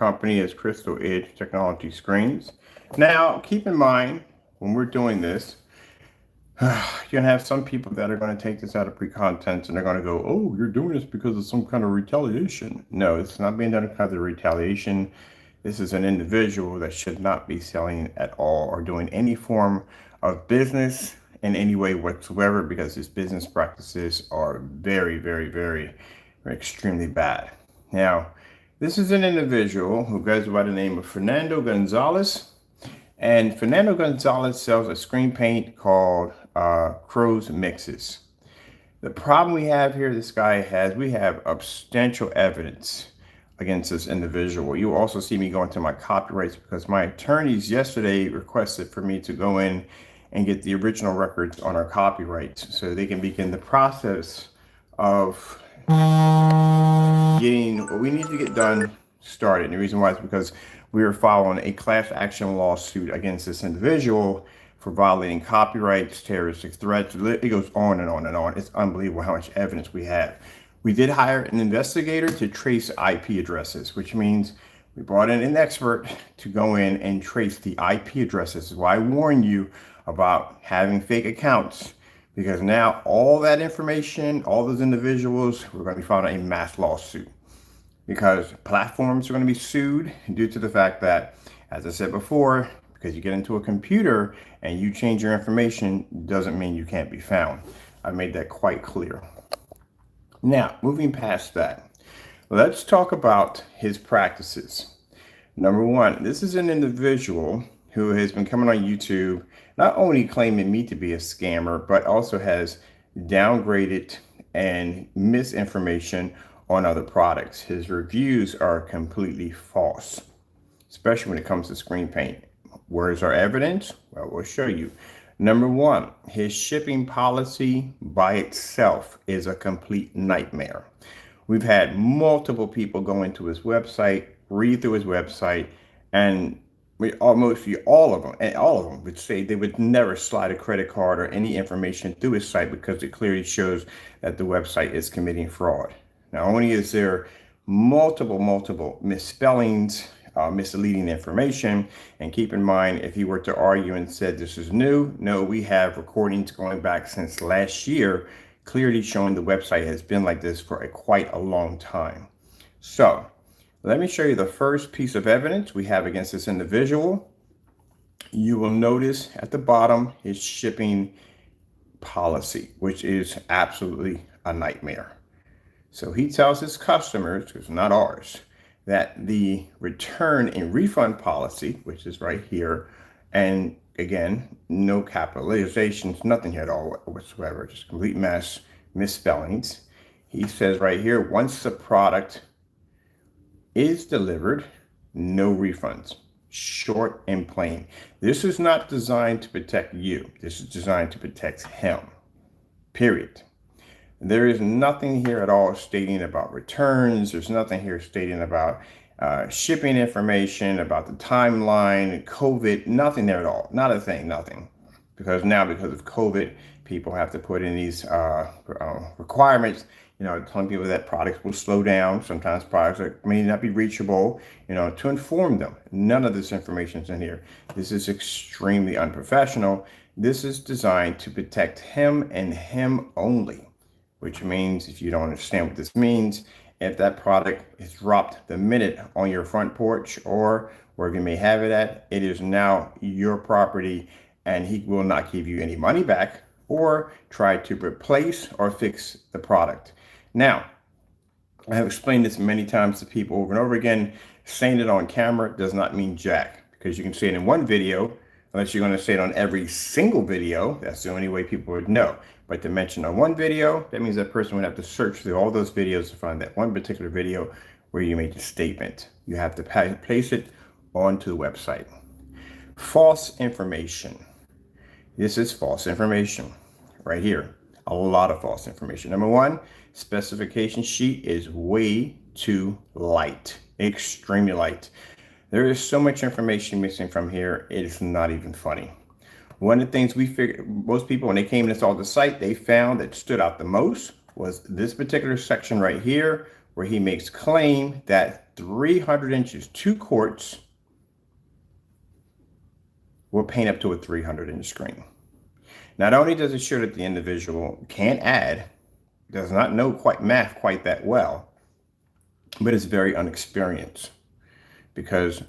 company is Crystal Edge Technology Screens. Now, keep in mind, when we're doing this, you're going to have some people that are going to take this out of pre-content and they're going to go, oh, you're doing this because of some kind of retaliation. No, it's not being done because of retaliation. This is an individual that should not be selling at all or doing any form of business in any way whatsoever, because his business practices are very, very, very, extremely bad. Now, this is an individual who goes by the name of Fernando Gonzalez. And Fernando Gonzalez sells a screen paint called CROW1176. The problem we have here, we have substantial evidence against this individual. You will also see me go into my copyrights because my attorneys yesterday requested for me to go in and get the original records on our copyrights so they can begin the process of getting what we need to get done started. And the reason why is because we are following a class action lawsuit against this individual for violating copyrights, terroristic threats. It goes on and on and on. It's unbelievable how much evidence we have. We did hire an investigator to trace IP addresses, which means we brought in an expert to go in and trace the IP addresses. This is why I warn you about having fake accounts, because now all that information, all those individuals, we're going to be filing a mass lawsuit, because platforms are going to be sued due to the fact that, as I said before, because you get into a computer and you change your information doesn't mean you can't be found. I made that quite clear. Now, moving past that, let's talk about his practices. Number one, this is an individual who has been coming on YouTube, not only claiming me to be a scammer, but also has downgraded and misinformation on other products. His reviews are completely false, especially when it comes to screen paint. Where's our evidence? Well, we'll show you. Number one, his shipping policy by itself is a complete nightmare. We've had multiple people go into his website, read through his website, and almost all of them would say they would never slide a credit card or any information through his site because it clearly shows that the website is committing fraud. Not only is there multiple misspellings, misleading information, and keep in mind, if you were to argue and said this is new, no, we have recordings going back since last year, clearly showing the website has been like this for quite a long time. So let me show you the first piece of evidence we have against this individual. You will notice at the bottom his shipping policy, which is absolutely a nightmare. So he tells his customers, it's not ours, that the return and refund policy, which is right here, and again, no capitalizations, nothing here at all whatsoever, just complete mess, misspellings. He says right here, once the product is delivered, no refunds. Short and plain. This is not designed to protect you. This is designed to protect him, period. There is nothing here at all stating about returns. There's nothing here stating about shipping information, about the timeline, COVID, nothing there at all. Not a thing, nothing. Because now, because of COVID, people have to put in these requirements, telling people that products will slow down. Sometimes products that may not be reachable, to inform them. None of this information is in here. This is extremely unprofessional. This is designed to protect him and him only. Which means, if you don't understand what this means, if that product is dropped the minute on your front porch or wherever you may have it at, it is now your property, and he will not give you any money back or try to replace or fix the product. Now, I have explained this many times to people over and over again. Saying it on camera does not mean jack, because you can say it in one video, unless you're going to say it on every single video. That's the only way people would know. But to mention on one video, that means that person would have to search through all those videos to find that one particular video where you made the statement. You have to place it onto the website. False information. This is false information right here. A lot of false information. Number one, specification sheet is way too light, extremely light. There is so much information missing from here, it is not even funny. One of the things we figured, most people, when they came and saw the site, they found that stood out the most was this particular section right here, where he makes claim that 300 inches, 2 quarts, will paint up to a 300-inch screen. Not only does it show that the individual can't add, does not know math quite that well, but is very unexperienced, because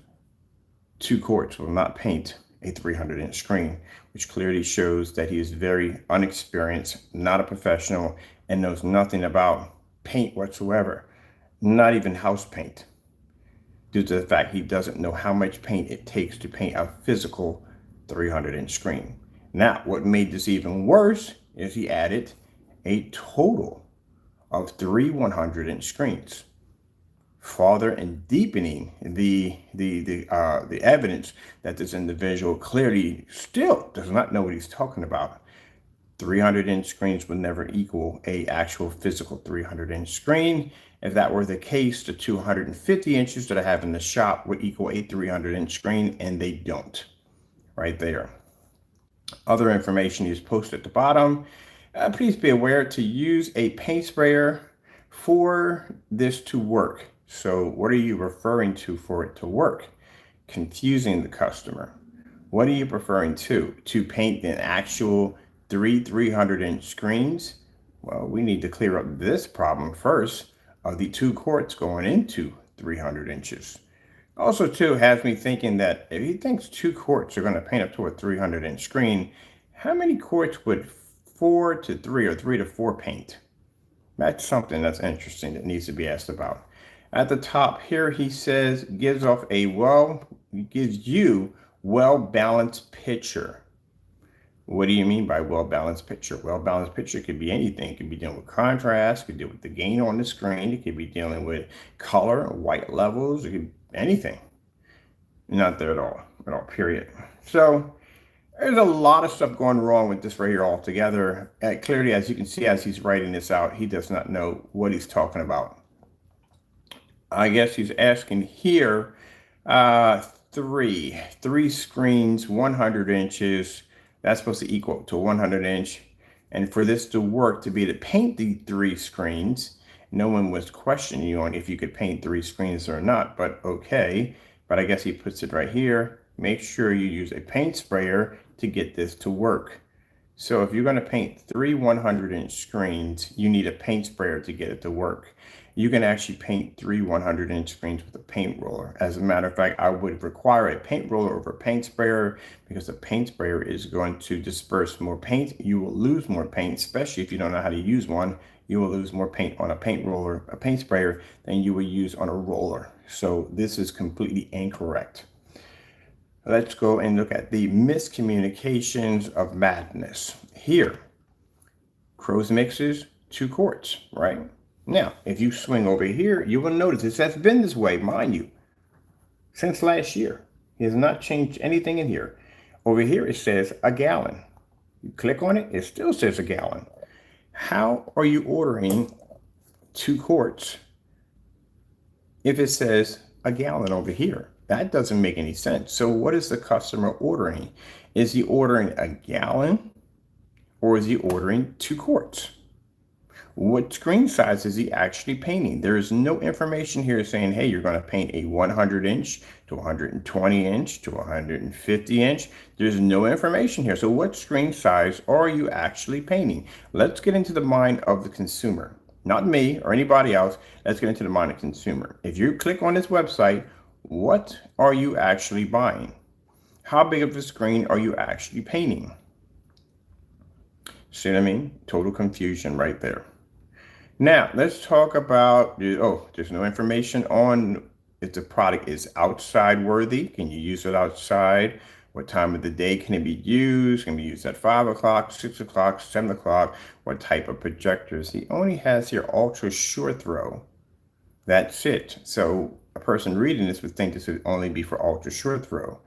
2 quarts will not paint a 300-inch screen, which clearly shows that he is very unexperienced, not a professional, and knows nothing about paint whatsoever, not even house paint, due to the fact he doesn't know how much paint it takes to paint a physical 300-inch screen. Now, what made this even worse is he added a total of 3 100-inch screens, further and deepening the evidence that this individual clearly still does not know what he's talking about. 300-inch screens would never equal a actual physical 300-inch screen. If that were the case, the 250 inches that I have in the shop would equal a 300-inch screen, and they don't. Right there. Other information is posted at the bottom. Please be aware to use a paint sprayer for this to work. So what are you referring to for it to work? Confusing the customer. What are you referring to? To paint the actual 300-inch screens? Well, we need to clear up this problem first of the 2 quarts going into 300 inches. Also, too, has me thinking that if he thinks 2 quarts are going to paint up to a 300-inch screen, how many quarts would 4 to 3 or 3 to 4 paint? That's something that's interesting that needs to be asked about. At the top here, he says, gives you well-balanced picture. What do you mean by well-balanced picture? Well-balanced picture could be anything. It could be dealing with contrast, it could deal with the gain on the screen, it could be dealing with color, white levels, it could be anything. Not there at all, period. So there's a lot of stuff going wrong with this right here altogether. Clearly, as you can see, as he's writing this out, he does not know what he's talking about. I guess he's asking here, three screens, 100 inches. That's supposed to equal to 100 inch. And for this to work, to be able to paint the 3 screens, no one was questioning you on if you could paint 3 screens or not, but okay. But I guess he puts it right here. Make sure you use a paint sprayer to get this to work. So if you're going to paint 3 100-inch screens, you need a paint sprayer to get it to work. You can actually paint 3 100-inch screens with a paint roller. As a matter of fact, I would require a paint roller over a paint sprayer, because the paint sprayer is going to disperse more paint. You will lose more paint, especially if you don't know how to use one. You will lose more paint on a paint roller, a paint sprayer, than you will use on a roller. So this is completely incorrect. Let's go and look at the miscommunications of madness. Here, CROW's mixes 2 quarts, right? Now, if you swing over here, you will notice it has been this way, mind you, since last year. He has not changed anything in here. Over here, it says a gallon. You click on it, it still says a gallon. How are you ordering 2 quarts if it says a gallon over here? That doesn't make any sense. So what is the customer ordering? Is he ordering a gallon, or is he ordering 2 quarts? What screen size is he actually painting? There is no information here saying, hey, you're going to paint a 100-inch to 120-inch to 150-inch. There's no information here. So what screen size are you actually painting? Let's get into the mind of the consumer. Not me or anybody else. Let's get into the mind of the consumer. If you click on this website, what are you actually buying? How big of a screen are you actually painting? See what I mean? Total confusion right there. Now, let's talk about, there's no information on if the product is outside worthy. Can you use it outside? What time of the day can it be used? Can it be used at 5 o'clock, 6 o'clock, 7 o'clock? What type of projectors? He only has here ultra short throw. That's it. So a person reading this would think this would only be for ultra short throw.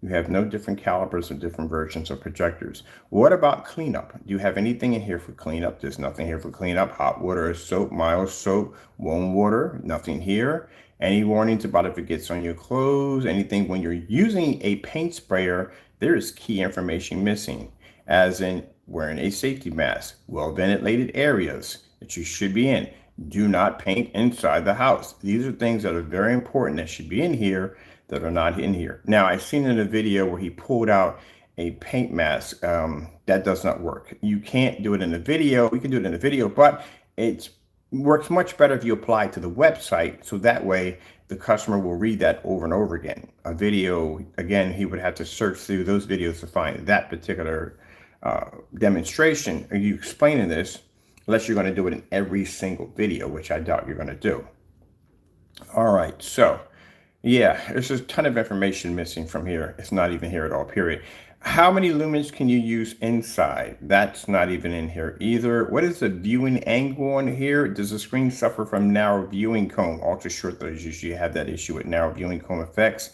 You have no different calibers or different versions of projectors. What about cleanup? Do you have anything in here for cleanup? There's nothing here for cleanup. Hot water or soap, mild soap, warm water, nothing here. Any warnings about if it gets on your clothes? Anything when you're using a paint sprayer, there is key information missing, as in wearing a safety mask, well-ventilated areas that you should be in, Do not paint inside the house. These are things that are very important that should be in here that are not in here. Now, I've seen in a video where he pulled out a paint mask. That does not work. You can't do it in a video. You can do it in a video, but it works much better if you apply it to the website. So that way the customer will read that over and over again. A video, again, he would have to search through those videos to find that particular demonstration. Are you explaining this? Unless you're going to do it in every single video, which I doubt you're going to do. All right, so yeah, there's a ton of information missing from here. It's not even here at all, period. How many lumens can you use inside? That's not even in here either. What is the viewing angle on here? Does the screen suffer from narrow viewing cone? Ultra short those usually have that issue with narrow viewing cone effects.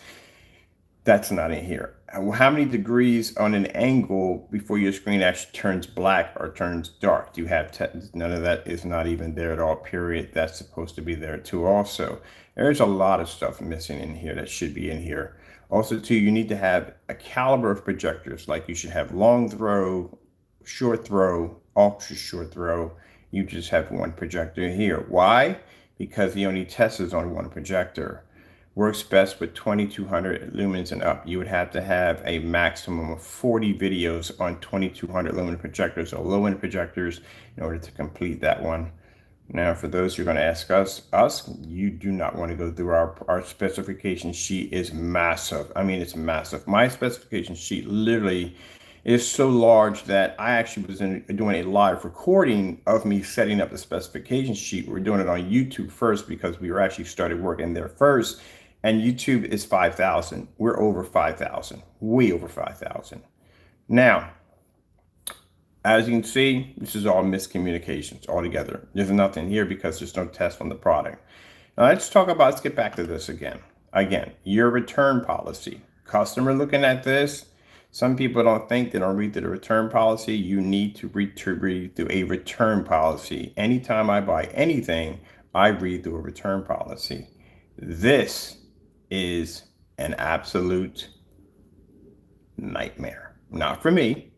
That's not in here. How many degrees on an angle before your screen actually turns black or turns dark? Do you have none of that is not even there at all, period. That's supposed to be there too also. There's a lot of stuff missing in here that should be in here. Also too, you need to have a caliber of projectors. Like you should have long throw, short throw, ultra short throw. You just have one projector here. Why? Because he only tests on one projector. Works best with 2200 lumens and up. You would have to have a maximum of 40 videos on 2200 lumen projectors or low end projectors in order to complete that one. Now, for those who are going to ask us, you do not want to go through our specification sheet is massive. I mean, it's massive. My specification sheet literally is so large that I actually was doing a live recording of me setting up the specification sheet. We're doing it on YouTube first because we were actually started working there first. And YouTube is 5,000. We're over 5,000, way over 5,000. Now, as you can see, this is all miscommunications altogether. There's nothing here because there's no test on the product. Now let's get back to this again. Again, your return policy. Customer looking at this, some people don't think they don't read through the return policy. You need to read through a return policy. Anytime I buy anything, I read through a return policy. This is an absolute nightmare. Not for me,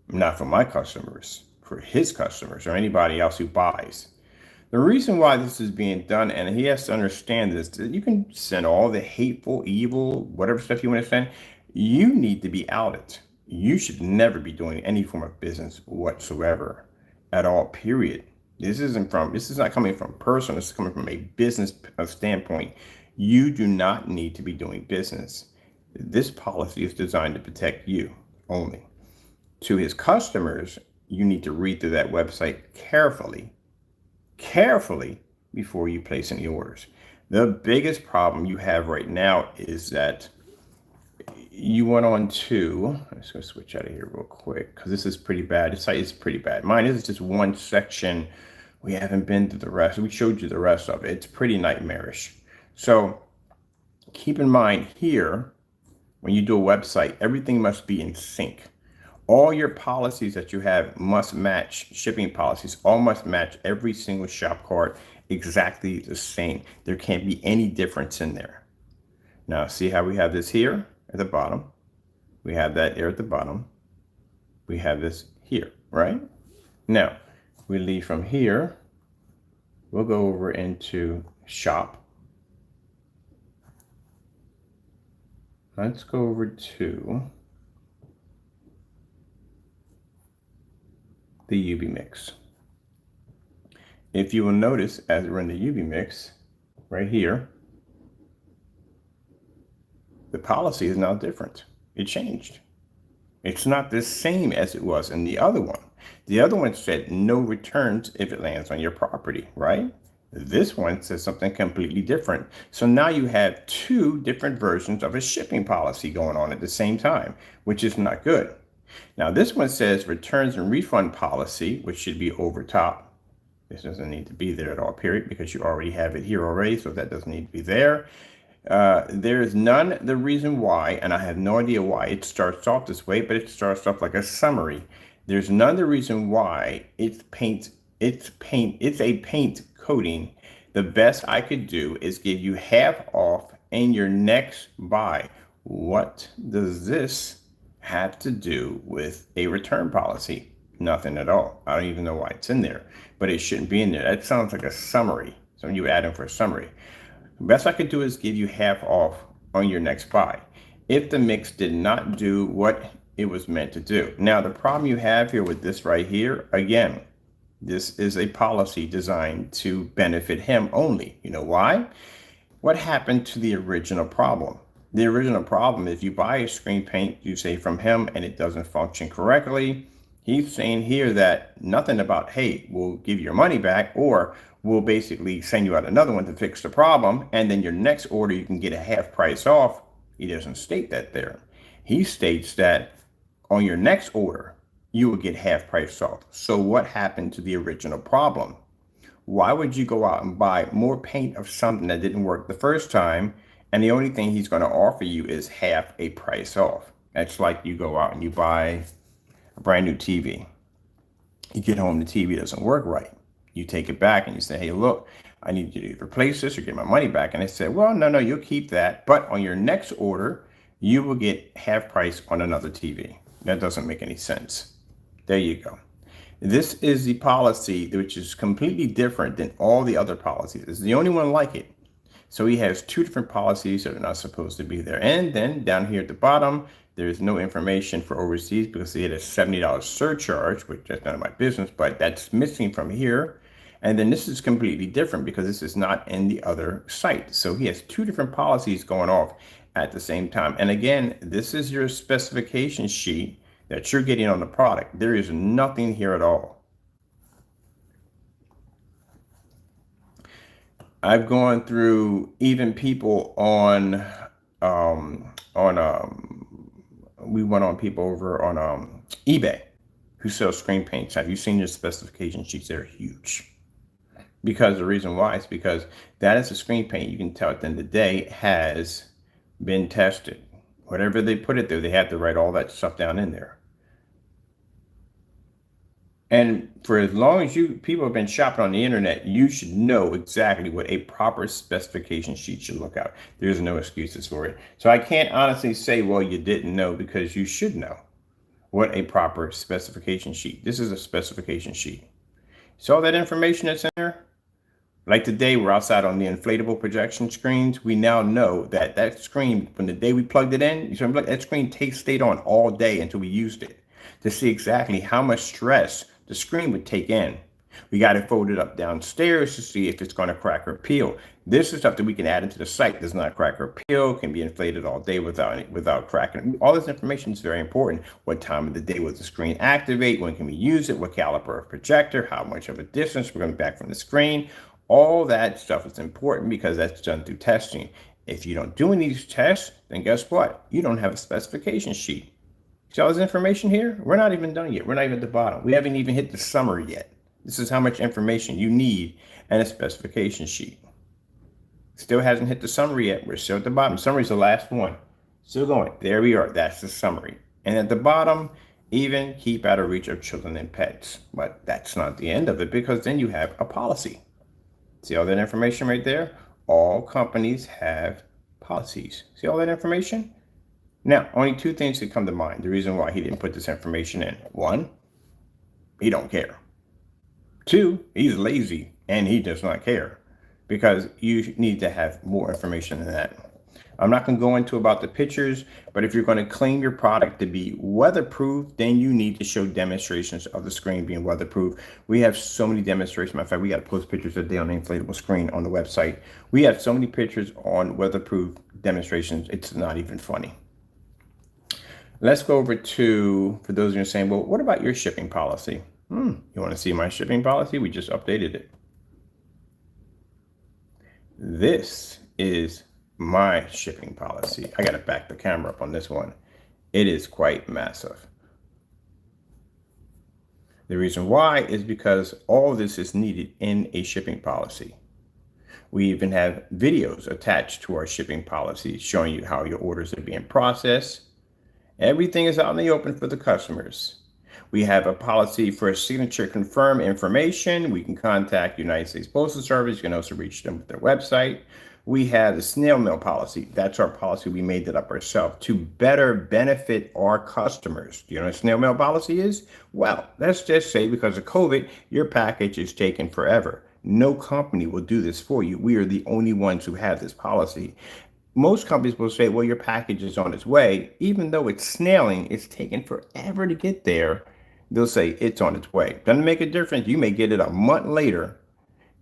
not for my customers, for his customers or anybody else who buys. The reason why this is being done, and he has to understand this, that you can send all the hateful, evil, whatever stuff you want to send. You need to be out it. You should never be doing any form of business whatsoever at all, period. This is not coming from personal, this is coming from a business standpoint. You do not need to be doing business. This policy is designed to protect you only. To his customers, you need to read through that website carefully before you place any orders. The biggest problem you have right now is that you went on to, I'm just gonna switch out of here real quick because this is pretty bad. This site is pretty bad. Mine is just one section. We haven't been to the rest. We showed you the rest of it. It's pretty nightmarish. So keep in mind here, when you do a website, everything must be in sync. All your policies that you have must match. Shipping policies all must match every single shop cart exactly the same. There can't be any difference in there. Now see how we have this here at the bottom. We have that here at the bottom. We have this here, right? Now we leave from here. We'll go over into shop. Let's go over to the UV mix. If you will notice, as we're in the UV mix, right here, the policy is now different. It changed. It's not the same as it was in the other one. The other one said no returns if it lands on your property, right? This one says something completely different. So now you have two different versions of a shipping policy going on at the same time, which is not good. Now this one says returns and refund policy, which should be over top. This doesn't need to be there at all, period, because you already have it here already, so that doesn't need to be there. There is none the reason why, and I have no idea why it starts off this way, but it starts off like a summary. There's none the reason why it's a paint coating. The best I could do is give you half off in your next buy. What does this have to do with a return policy? Nothing at all. I don't even know why it's in there, but it shouldn't be in there. That sounds like a summary. So you add in for a summary. The best I could do is give you half off on your next buy if the mix did not do what it was meant to do. Now, the problem you have here with this right here, again, this is a policy designed to benefit him only. You know why? What happened to the original problem? The original problem is you buy a screen paint, you say from him, and it doesn't function correctly. He's saying here that nothing about, hey, we'll give you your money back, or we'll basically send you out another one to fix the problem, and then your next order you can get a half price off. He doesn't state that there. He states that on your next order, you will get half price off. So what happened to the original problem? Why would you go out and buy more paint of something that didn't work the first time, and the only thing he's going to offer you is half a price off? That's like you go out and you buy a brand new TV. You get home, the TV doesn't work right. You take it back and you say, hey, look, I need you to replace this or get my money back. And they said, well, no, you'll keep that. But on your next order, you will get half price on another TV. That doesn't make any sense. There you go. This is the policy which is completely different than all the other policies. It's the only one like it. So he has two different policies that are not supposed to be there. And then down here at the bottom, there's no information for overseas because they had a $70 surcharge, which that's none of my business, but that's missing from here. And then this is completely different because this is not in the other site. So he has two different policies going off at the same time. And again, this is your specification sheet that you're getting on the product. There is nothing here at all. I've gone through even people we went on people over on eBay who sell screen paints. Have you seen your specification sheets? They're huge. Because the reason why is because that is a screen paint. You can tell at the end of the day has been tested. Whatever they put it there, they have to write all that stuff down in there. And for as long as people have been shopping on the internet, you should know exactly what a proper specification sheet should look out. There's no excuses for it. So I can't honestly say, well, you didn't know, because you should know what a proper specification sheet. This is a specification sheet. So all that information that's in there, like today, we're outside on the inflatable projection screens. We now know that that screen, from the day we plugged it in, that screen stayed on all day until we used it to see exactly how much stress the screen would take in. We got it folded up downstairs to see if it's going to crack or peel. This is stuff that we can add into the site. Does not crack or peel, can be inflated all day without cracking. All this information is very important. What time of the day will the screen activate? When can we use it? What caliber of projector? How much of a distance we're going back from the screen? All that stuff is important because that's done through testing. If you don't do any of these tests, then guess what? You don't have a specification sheet. See all this information here? We're not even done yet. We're not even at the bottom. We haven't even hit the summary yet. This is how much information you need and a specification sheet. Still hasn't hit the summary yet. We're still at the bottom. Summary is the last one. Still going. There we are. That's the summary. And at the bottom, even keep out of reach of children and pets. But that's not the end of it, because then you have a policy. See all that information right there? All companies have policies. See all that information? Now, only two things that come to mind. The reason why he didn't put this information in. One, he don't care. Two, he's lazy and he does not care, because you need to have more information than that. I'm not going to go into about the pictures, but if you're going to claim your product to be weatherproof, then you need to show demonstrations of the screen being weatherproof. We have so many demonstrations. Matter of fact, we got to post pictures today on the inflatable screen on the website. We have so many pictures on weatherproof demonstrations. It's not even funny. Let's go over to, for those of you who are saying, well, what about your shipping policy? You want to see my shipping policy? We just updated it. This is my shipping policy. I got to back the camera up on this one. It is quite massive. The reason why is because all of this is needed in a shipping policy. We even have videos attached to our shipping policy showing you how your orders are being processed. Everything is out in the open for the customers. We have a policy for signature confirm information. We can contact United States Postal Service. You can also reach them with their website. We have the snail mail policy. That's our policy. We made that up ourselves to better benefit our customers. Do you know what snail mail policy is? Well, let's just say because of COVID, your package is taking forever. No company will do this for you. We are the only ones who have this policy. Most companies will say, well, your package is on its way. Even though it's snailing, it's taking forever to get there. They'll say it's on its way. Doesn't make a difference. You may get it a month later,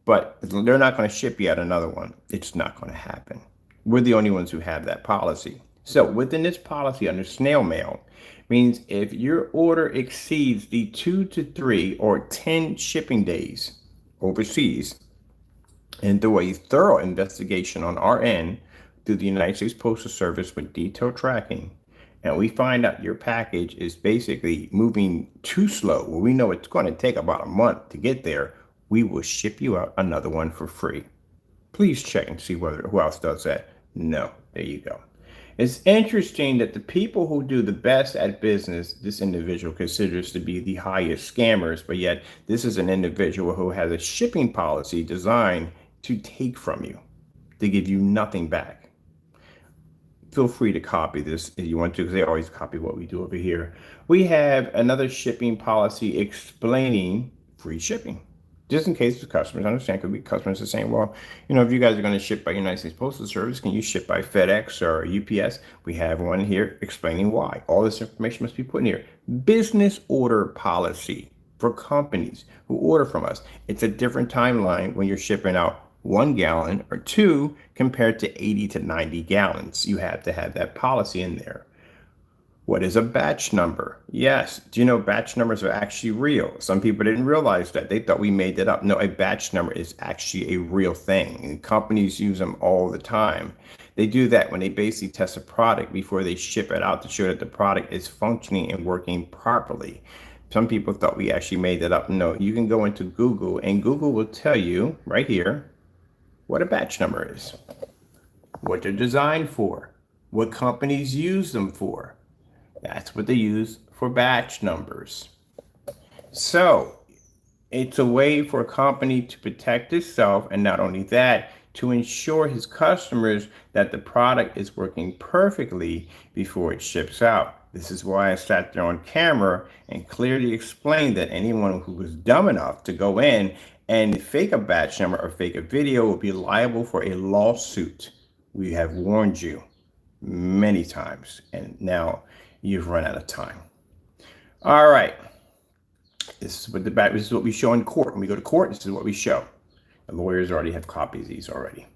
but they're not going to ship you out another one. It's not going to happen. We're the only ones who have that policy. So within this policy under snail mail means if your order exceeds the 2 to 3 or 10 shipping days overseas, and through a thorough investigation on our end through the United States Postal Service with detailed tracking, and we find out your package is basically moving too slow, where we know it's going to take about a month to get there, we will ship you out another one for free. Please check and see who else does that. No, there you go. It's interesting that the people who do the best at business, this individual considers to be the highest scammers, but yet this is an individual who has a shipping policy designed to take from you, to give you nothing back. Feel free to copy this if you want to, because they always copy what we do over here. We have another shipping policy explaining free shipping. Just in case the customers understand, because customers are saying, well, if you guys are going to ship by United States Postal Service, can you ship by FedEx or UPS? We have one here explaining why. All this information must be put in here. Business order policy for companies who order from us. It's a different timeline when you're shipping out 1 gallon or 2 compared to 80 to 90 gallons. You have to have that policy in there. What is a batch number? Yes. Do you know batch numbers are actually real? Some people didn't realize that. They thought we made that up. No, a batch number is actually a real thing. And companies use them all the time. They do that when they basically test a product before they ship it out to show that the product is functioning and working properly. Some people thought we actually made that up. No, you can go into Google and Google will tell you right here what a batch number is, what they're designed for, what companies use them for. That's what they use for batch numbers. So it's a way for a company to protect itself, and not only that, to ensure his customers that the product is working perfectly before it ships out. This is why I sat there on camera and clearly explained that anyone who was dumb enough to go in and fake a batch number or fake a video will be liable for a lawsuit. We have warned you many times, and now you've run out of time. All right. This is what we show in court. When we go to court, this is what we show. The lawyers already have copies of these already.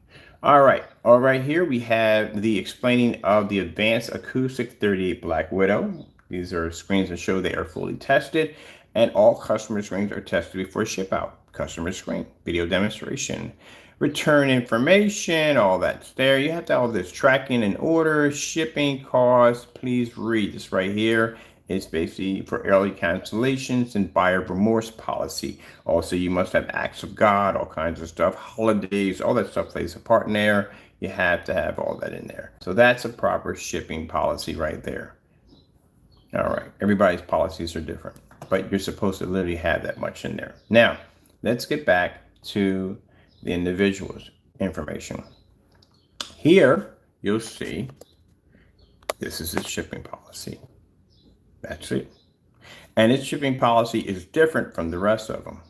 All right. All right. Here we have the explaining of the Advanced Acoustic 38 Black Widow. These are screens that show they are fully tested, and all customer screens are tested before ship out. Customer screen, video demonstration, return information, all that's there. You have to have all this tracking and order, shipping costs. Please read this right here. It's basically for early cancellations and buyer remorse policy. Also, you must have acts of God, all kinds of stuff, holidays, all that stuff plays a part in there. You have to have all that in there. So that's a proper shipping policy right there. All right, everybody's policies are different, but you're supposed to literally have that much in there. Now, let's get back to the individual's information. Here, you'll see this is its shipping policy. That's it. And its shipping policy is different from the rest of them.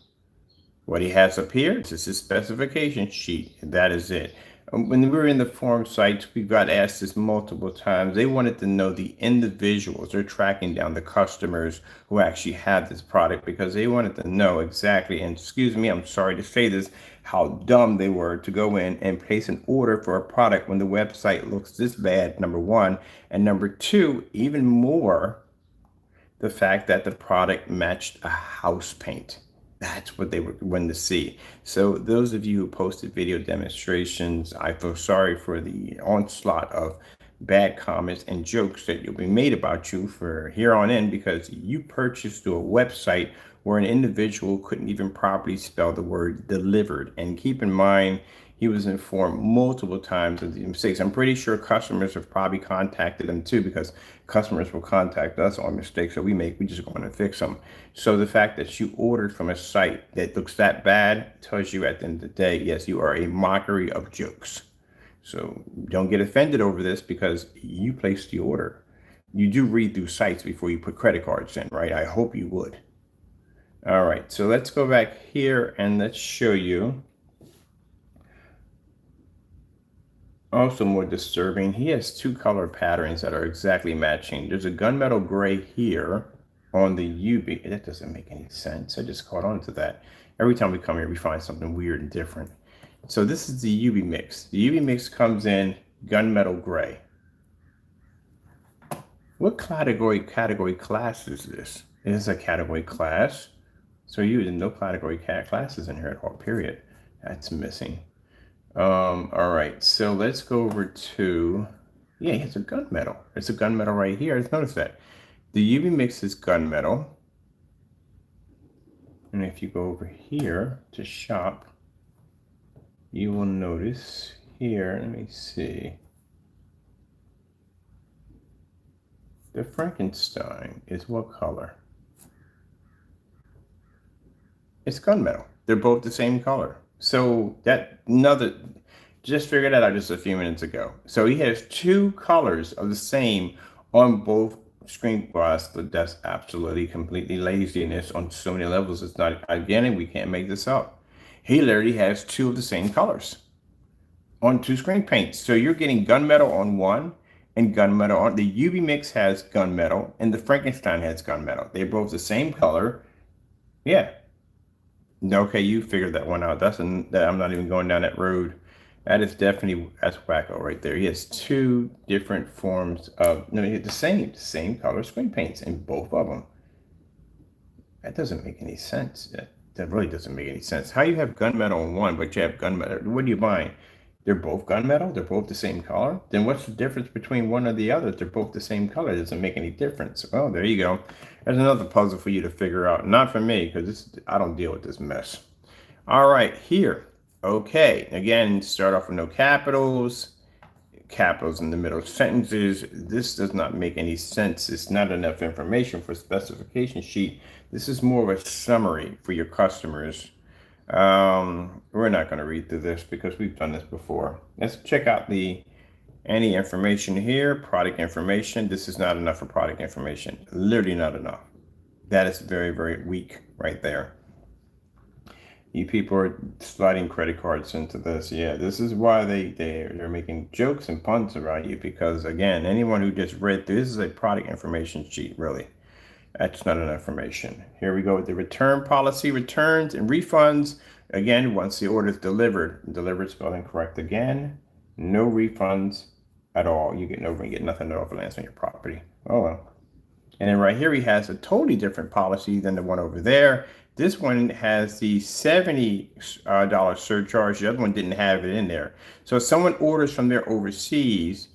What he has up here is his specification sheet, and that is it. When we were in the forum sites, we got asked this multiple times. They wanted to know the individuals. They're tracking down the customers who actually have this product because they wanted to know exactly, and excuse me, I'm sorry to say this, how dumb they were to go in and place an order for a product when the website looks this bad, number one. And number two, even more, the fact that the product matched a house paint. That's what they were wanting to see. So those of you who posted video demonstrations, I feel sorry for the onslaught of bad comments and jokes that will be made about you for here on in, because you purchased through a website where an individual couldn't even properly spell the word delivered. And keep in mind, he was informed multiple times of the mistakes. I'm pretty sure customers have probably contacted him too, because customers will contact us on mistakes that we make. We just want to fix them. So the fact that you ordered from a site that looks that bad tells you at the end of the day, yes, you are a mockery of jokes. So don't get offended over this because you placed the order. You do read through sites before you put credit cards in, right? I hope you would. All right, so let's go back here and let's show you. Also more disturbing, he has two color patterns that are exactly matching. There's a gunmetal gray here on the UV. That doesn't make any sense. I just caught on to that. Every time we come here, we find something weird and different. So this is the UV mix. The UV mix comes in gunmetal gray. What category class is this? It is a category class. So you didn't know category classes in here at all, period. That's missing. All right, so let's go over to, yeah, it's a gunmetal. It's a gunmetal right here. Let's notice that. The UV mix is gunmetal. And if you go over here to shop, you will notice here, let me see. The Frankenstein is what color? It's gunmetal. They're both the same color. So just figured that out just a few minutes ago. So he has two colors of the same on both screen glass. That's absolutely completely laziness on so many levels. It's not, again, we can't make this up. He literally has two of the same colors on two screen paints. So you're getting gunmetal on one and gunmetal on the UV mix has gunmetal and the Frankenstein has gunmetal. They're both the same color. Yeah. Okay, you figured that one out. I'm not even going down that road. That's wacko right there. He has two different forms of, no, he has the same color screen paints in both of them. That doesn't make any sense. That really doesn't make any sense. How you have gunmetal on one, but you have gunmetal? What are you buying? They're both gunmetal? They're both the same color? Then what's the difference between one or the other? They're both the same color. It doesn't make any difference. Oh, there you go. There's another puzzle for you to figure out. Not for me, because I don't deal with this mess. All right, here. Okay, again, start off with no capitals. Capitals in the middle of sentences. This does not make any sense. It's not enough information for a specification sheet. This is more of a summary for your customers. We're not going to read through this because we've done this before. Let's check out any information here. Product information. This is not enough for product information. Literally not enough. That is very, very weak right there. You people are sliding credit cards into this. Yeah, this is why they're making jokes and puns around you, because again, anyone who just read through, this is a product information sheet, really. That's not enough information. Here we go with the return policy, returns and refunds. Again, once the order is delivered spelling correct again, no refunds at all. You get nothing at all if it lands on your property. Oh well. And then right here, he has a totally different policy than the one over there. This one has the $70 surcharge. The other one didn't have it in there. So if someone orders from their overseas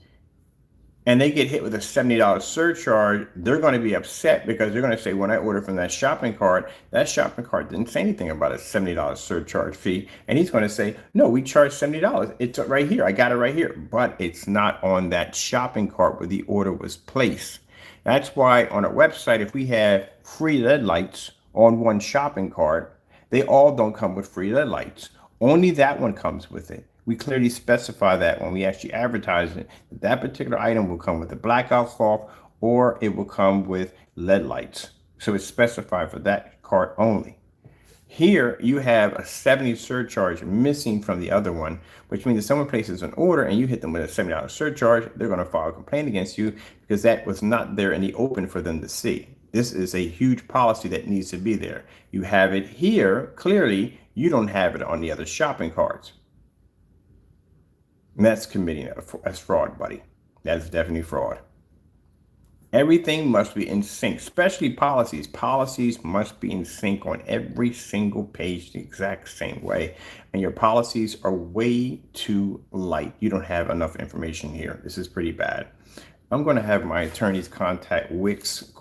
and they get hit with a $70 surcharge, they're going to be upset because they're going to say, when I ordered from that shopping cart didn't say anything about a $70 surcharge fee. And he's going to say, no, we charge $70. It's right here. I got it right here. But it's not on that shopping cart where the order was placed. That's why on a website, if we have free LED lights on one shopping cart, they all don't come with free LED lights. Only that one comes with it. We clearly specify that when we actually advertise it, that particular item will come with a blackout cloth or it will come with LED lights. So it's specified for that cart only. Here you have a $70 surcharge missing from the other one, which means if someone places an order and you hit them with a $70 surcharge, they're going to file a complaint against you because that was not there in the open for them to see. This is a huge policy that needs to be there. You have it here, clearly, you don't have it on the other shopping carts. And that's committing as fraud, buddy. That is definitely fraud. Everything must be in sync, especially policies. Policies must be in sync on every single page the exact same way. And your policies are way too light. You don't have enough information here. This is pretty bad. I'm going to have my attorneys contact Wick's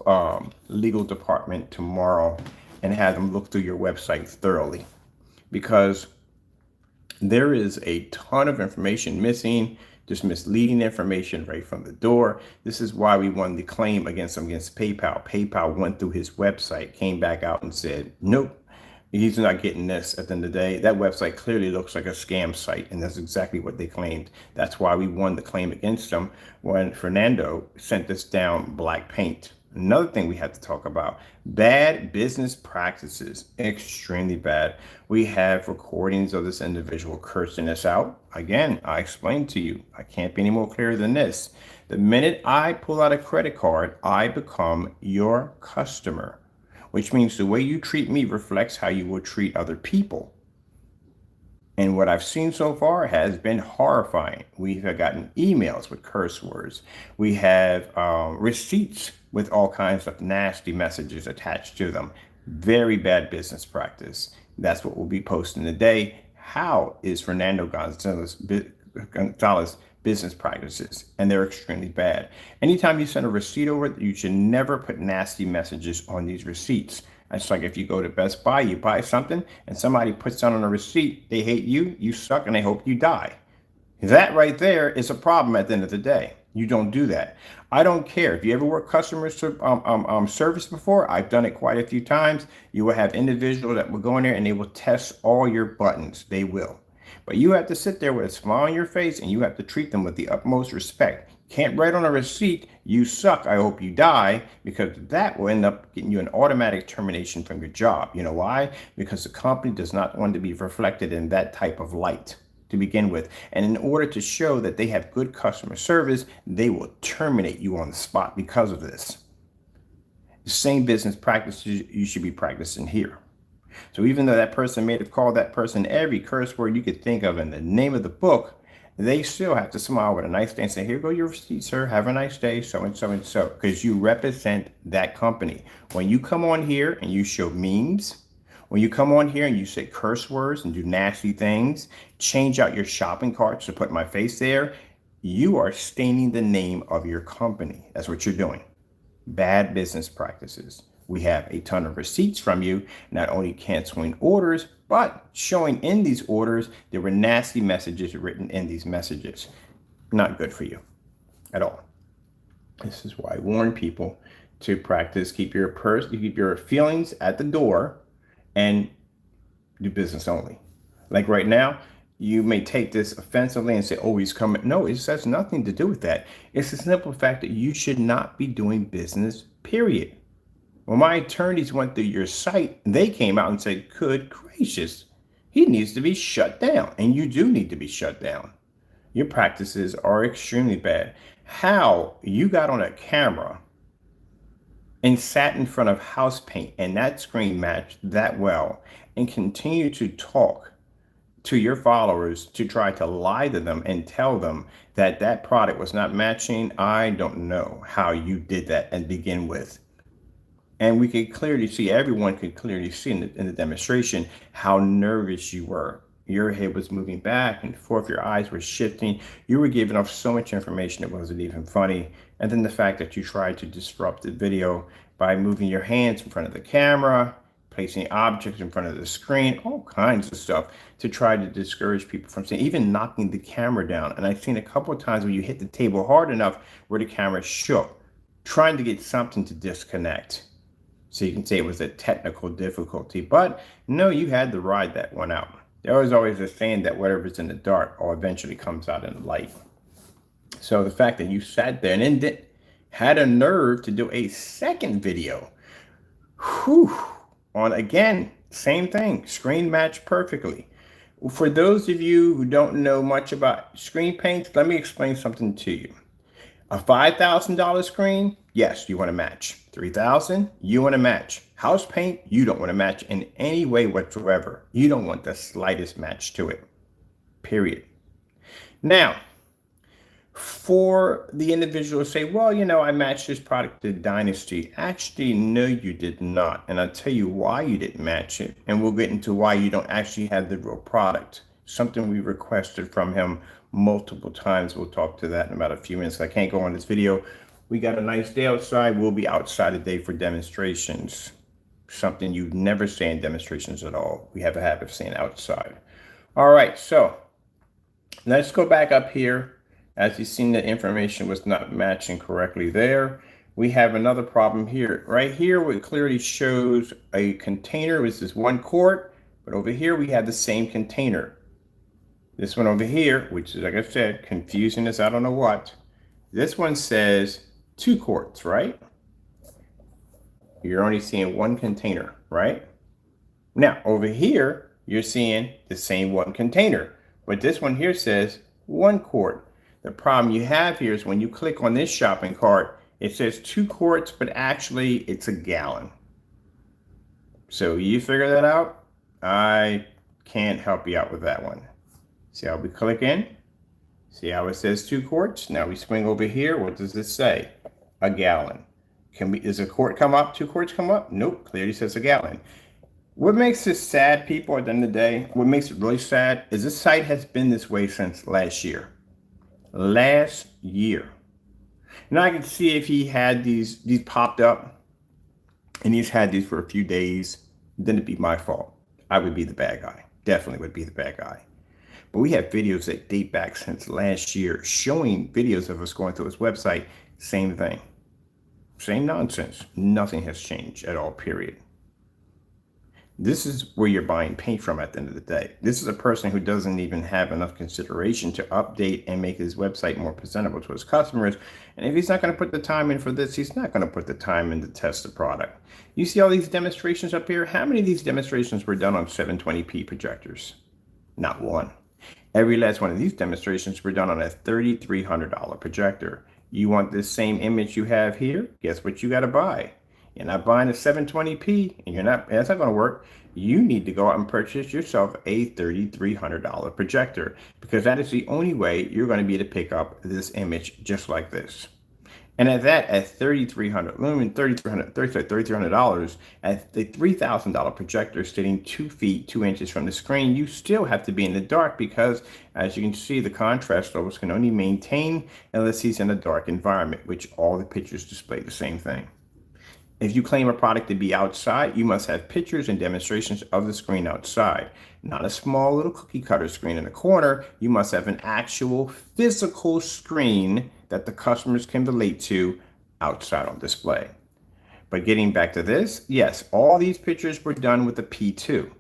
legal department tomorrow and have them look through your website thoroughly, because there is a ton of information missing, just misleading information right from the door. This is why we won the claim against him against PayPal. PayPal went through his website, came back out and said, nope, He's not getting this at the end of the day. That website clearly looks like a scam site, and that's exactly what they claimed. That's why we won the claim against them when Fernando sent us down black paint. Another thing we have to talk about, bad business practices, extremely bad. We have recordings of this individual cursing us out. Again, I explained to you, I can't be any more clear than this. The minute I pull out a credit card, I become your customer, which means the way you treat me reflects how you will treat other people. And what I've seen so far has been horrifying. We have gotten emails with curse words. We have receipts with all kinds of nasty messages attached to them. Very bad business practice. That's what we'll be posting today. How is Fernando Gonzalez business practices? And they're extremely bad. Anytime you send a receipt over, you should never put nasty messages on these receipts. It's like if you go to Best Buy, you buy something, and somebody puts down on a receipt, they hate you, you suck, and they hope you die. That right there is a problem at the end of the day. You don't do that. I don't care. If you ever work customer service before, I've done it quite a few times. You will have individuals that will go in there and they will test all your buttons. They will. But you have to sit there with a smile on your face and you have to treat them with the utmost respect. Can't write on a receipt, you suck, I hope you die, because that will end up getting you an automatic termination from your job. You know why? Because the company does not want to be reflected in that type of light to begin with. And in order to show that they have good customer service, they will terminate you on the spot because of this. The same business practices you should be practicing here. So even though that person may have called that person every curse word you could think of in the name of the book, they still have to smile with a nice day and say, here go your receipt, sir. Have a nice day, so and so and so, because you represent that company. When you come on here and you show memes, when you come on here and you say curse words and do nasty things, change out your shopping carts to put my face there, you are staining the name of your company. That's what you're doing. Bad business practices. We have a ton of receipts from you, not only canceling orders, but showing in these orders, there were nasty messages written in these messages. Not good for you at all. This is why I warn people to practice, keep your feelings at the door and do business only. Like right now, you may take this offensively and say, oh, he's coming. No, it has nothing to do with that. It's the simple fact that you should not be doing business, period. When my attorneys went through your site, they came out and said, good gracious, he needs to be shut down. And you do need to be shut down. Your practices are extremely bad. How you got on a camera and sat in front of house paint and that screen matched that well and continue to talk to your followers to try to lie to them and tell them that that product was not matching, I don't know how you did that and begin with. And we could clearly see, everyone could clearly see in the demonstration how nervous you were. Your head was moving back and forth, your eyes were shifting. You were giving off so much information it wasn't even funny. And then the fact that you tried to disrupt the video by moving your hands in front of the camera, placing objects in front of the screen, all kinds of stuff to try to discourage people from seeing, even knocking the camera down. And I've seen a couple of times when you hit the table hard enough where the camera shook, trying to get something to disconnect. So you can say it was a technical difficulty, but no, you had to ride that one out. There was always a saying that whatever's in the dark or eventually comes out in the light. So the fact that you sat there and then had a nerve to do a second video, on again, same thing, screen matched perfectly. For those of you who don't know much about screen paints, let me explain something to you. A $5,000 screen, yes, you want to match. $3,000, you want to match. House paint, you don't want to match in any way whatsoever. You don't want the slightest match to it, period. Now, for the individual to say, well, you know, I matched this product to Dynasty. Actually, no, you did not. And I'll tell you why you didn't match it. And we'll get into why you don't actually have the real product. Something we requested from him multiple times. We'll talk to that in about a few minutes. I can't go on this video. We got a nice day outside. We'll be outside today for demonstrations. Something you never say in demonstrations at all. We have a habit of saying outside. All right, so let's go back up here. As you've seen, the information was not matching correctly there. we have another problem here. Right here, it clearly shows a container, which is 1 quart, but over here we have the same container. This one over here, which is, like I said, confusing as I don't know what. This one says 2 quarts, right? You're only seeing 1 container, right? Now, over here, you're seeing the same 1 container, but this one here says 1 quart. The problem you have here is when you click on this shopping cart, it says 2 quarts, but actually it's a gallon. So you figure that out? I can't help you out with that one. See how we click in? See how it says 2 quarts? Now we swing over here. What does this say? A gallon. Does a quart come up? 2 quarts come up? Nope, clearly says a gallon. What makes this sad, people, at the end of the day, what makes it really sad is this site has been this way since last year. Last year. Now I can see if he had these popped up and he's had these for a few days, then it'd be my fault. I would be the bad guy. Definitely would be the bad guy. But we have videos that date back since last year showing videos of us going through his website. Same thing. Same nonsense. Nothing has changed at all, period. This is where you're buying paint from at the end of the day. This is a person who doesn't even have enough consideration to update and make his website more presentable to his customers. And if he's not going to put the time in for this, he's not going to put the time in to test the product. You see all these demonstrations up here? How many of these demonstrations were done on 720p projectors? Not one. Every last one of these demonstrations were done on a $3,300 projector. You want this same image you have here? Guess what you got to buy? You're not buying a 720p, and that's not going to work. You need to go out and purchase yourself a $3,300 projector, because that is the only way you're going to be able to pick up this image just like this. And at that, at $3,300, at the $3,000 projector sitting 2 feet 2 inches from the screen, you still have to be in the dark, because as you can see, the contrast levels can only maintain unless he's in a dark environment, which all the pictures display the same thing. If you claim a product to be outside, you must have pictures and demonstrations of the screen outside. Not a small little cookie cutter screen in the corner. You must have an actual physical screen that the customers can relate to outside on display. But getting back to this, yes, all these pictures were done with a P2,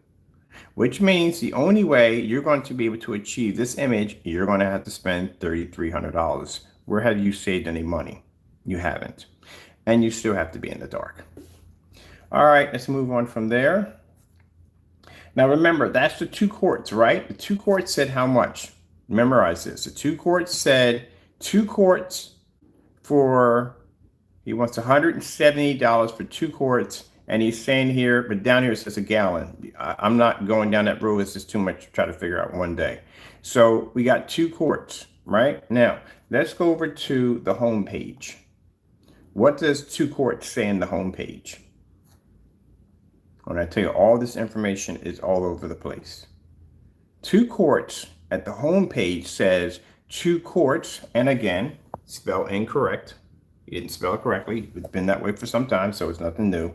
which means the only way you're going to be able to achieve this image, you're going to have to spend $3,300. Where have you saved any money? You haven't. And you still have to be in the dark. All right, let's move on from there. Now remember, that's the 2 quarts, right? The 2 quarts said how much? Memorize this. The 2 quarts said 2 quarts for, he wants $170 for 2 quarts. And he's saying here, but down here it says a gallon. I'm not going down that road. It's just too much to try to figure out one day. So we got 2 quarts, right? Now, let's go over to the home page. What does 2 quarts say in the home page? When I tell you, all this information is all over the place. 2 quarts at the home page says 2 quarts, and again, spell incorrect. You didn't spell it correctly. It's been that way for some time, so it's nothing new.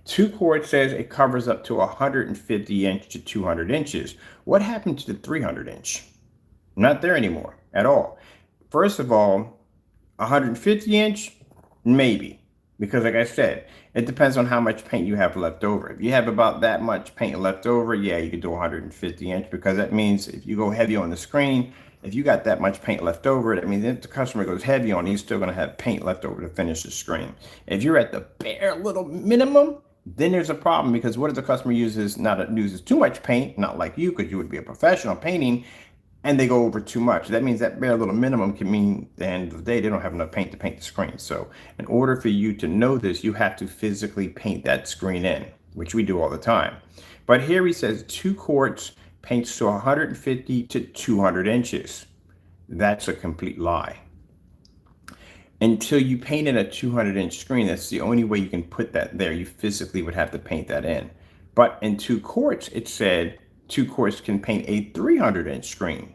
2 quarts says it covers up to 150 inch to 200 inches. What happened to the 300 inch? Not there anymore at all. First of all, 150 inch, maybe, because like I said, it depends on how much paint you have left over. If you have about that much paint left over, yeah, you could do 150 inch, because that means if you go heavy on the screen, if you got that much paint left over, that means if the customer goes heavy on, he's still going to have paint left over to finish the screen. If you're at the bare little minimum, then there's a problem, because what if the customer uses too much paint, not like you, because you would be a professional painting, and they go over too much. That means that bare little minimum can mean at the end of the day, they don't have enough paint to paint the screen. So in order for you to know this, you have to physically paint that screen in, which we do all the time. But here he says 2 quarts paints to 150 to 200 inches. That's a complete lie. Until you paint in a 200 inch screen, that's the only way you can put that there. You physically would have to paint that in. But in 2 quarts, it said 2 quarts can paint a 300 inch screen.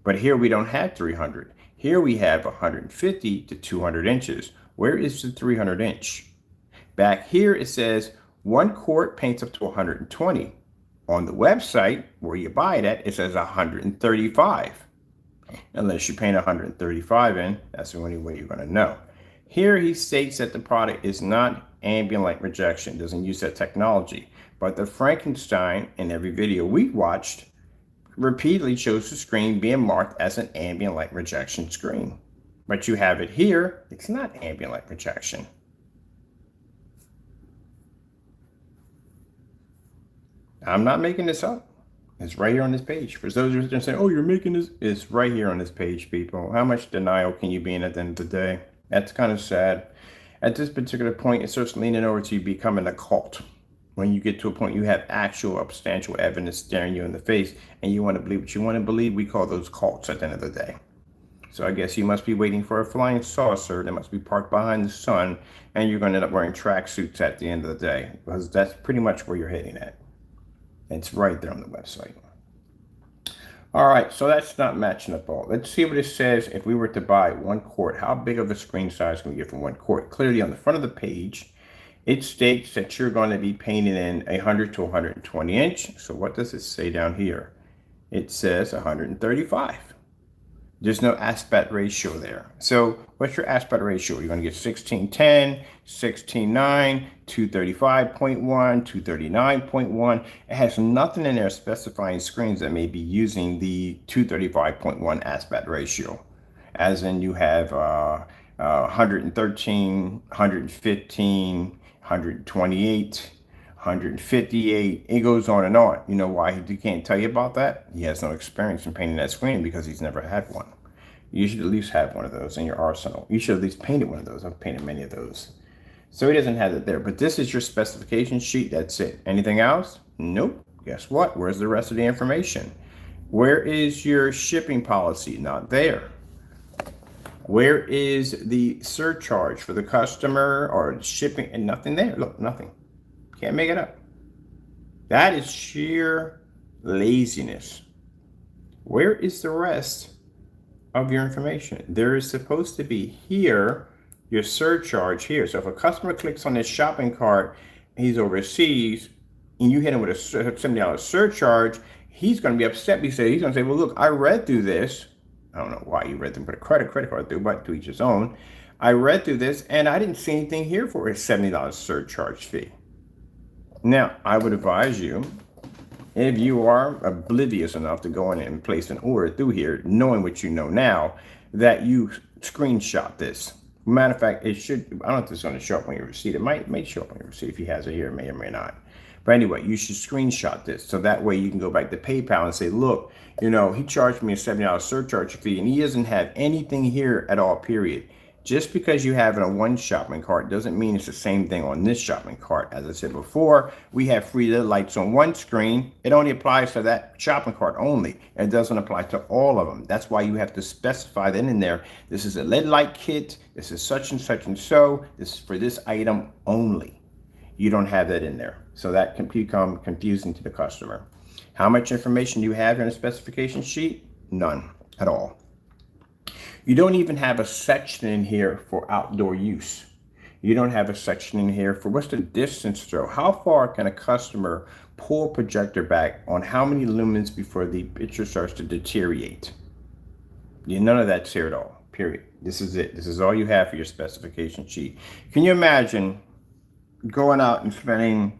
But here we don't have 300. Here we have 150 to 200 inches. Where is the 300 inch? Back here it says 1 quart paints up to 120. On the website where you buy it at, it says 135. Unless you paint 135 in, that's the only way you're going to know. Here he states that the product is not ambient light rejection, doesn't use that technology. But the Frankenstein, in every video we watched, repeatedly shows the screen being marked as an ambient light rejection screen. But you have it here, it's not ambient light rejection. I'm not making this up. It's right here on this page. For those of you that say, oh, you're making this, it's right here on this page, people. How much denial can you be in at the end of the day? That's kind of sad. At this particular point, it starts leaning over to you becoming a cult. When you get to a point you have actual substantial evidence staring you in the face and you want to believe what you want to believe, we call those cults at the end of the day. So I guess you must be waiting for a flying saucer that must be parked behind the sun, and you're going to end up wearing tracksuits at the end of the day, because that's pretty much where you're heading at. It's right there on the website. All right, so that's not matching up all. Let's see what it says if we were to buy 1 quart. How big of a screen size can we get for 1 quart? Clearly on the front of the page, it states that you're going to be painting in 100 to 120 inch. So what does it say down here? It says 135. There's no aspect ratio there. So what's your aspect ratio? You're going to get 1610, 16:9, 235.1, 239.1. It has nothing in there specifying screens that may be using the 235.1 aspect ratio. As in you have 113, 115, 128, 158. It goes on and on. You know why he can't tell you about that? He has no experience in painting that screen because he's never had one. You should at least have one of those in your arsenal. You should at least painted one of those. I've painted many of those. So he doesn't have it there. But this is your specification sheet. That's it. Anything else? Nope. Guess what? Where's the rest of the information? Where is your shipping policy? Not there. Where is the surcharge for the customer or shipping? And nothing there. Look, nothing. Can't make it up. That is sheer laziness. Where is the rest of your information? There is supposed to be here your surcharge here. So if a customer clicks on this shopping cart, he's overseas, and you hit him with a $70 surcharge, he's going to be upset because he's going to say, well, look, I read through this. I don't know why you read them, put a credit card through, but to each his own. I read through this and I didn't see anything here for a $70 surcharge fee. Now, I would advise you, if you are oblivious enough to go in and place an order through here, knowing what you know now, that you screenshot this. Matter of fact, it should, I don't know if it's going to show up on your receipt. It may show up on your receipt if he has it here, it may or may not. But anyway, you should screenshot this. So that way you can go back to PayPal and say, look, you know, he charged me a $70 surcharge fee and he doesn't have anything here at all, period. Just because you have it on one shopping cart doesn't mean it's the same thing on this shopping cart. As I said before, we have free LED lights on one screen. It only applies to that shopping cart only. It doesn't apply to all of them. That's why you have to specify that in there. This is a LED light kit. This is such and such and so. This is for this item only. You don't have that in there. So that can become confusing to the customer. How much information do you have in a specification sheet? None at all. You don't even have a section in here for outdoor use. You don't have a section in here for what's the distance throw. How far can a customer pull a projector back on how many lumens before the picture starts to deteriorate? None of that's here at all, period. This is it. This is all you have for your specification sheet. Can you imagine going out and spending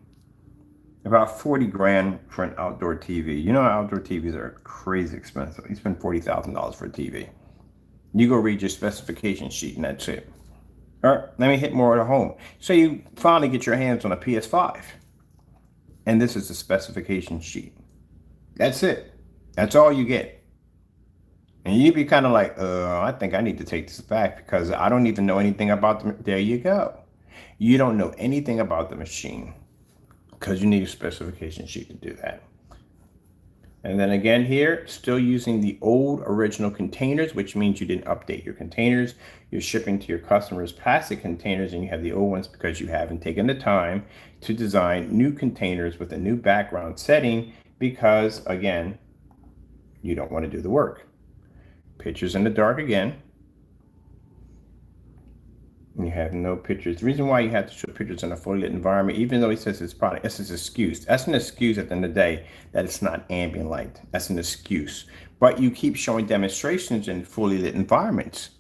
about 40 grand for an outdoor TV? You know, outdoor TVs are crazy expensive. You spend $40,000 for a TV. You go read your specification sheet and that's it. All right, let me hit more at home. So you finally get your hands on a PS5. And this is the specification sheet. That's it. That's all you get. And you'd be kind of like, I think I need to take this back because I don't even know anything about them. There you go. You don't know anything about the machine because you need a specification sheet to do that. And then again here, still using the old original containers, which means you didn't update your containers. You're shipping to your customers plastic containers and you have the old ones because you haven't taken the time to design new containers with a new background setting because, again, you don't want to do the work. Pictures in the dark again. You have no pictures. The reason why you have to show pictures in a fully lit environment, even though he says it's product, that's his excuse. That's an excuse at the end of the day that it's not ambient light. That's an excuse. But you keep showing demonstrations in fully lit environments.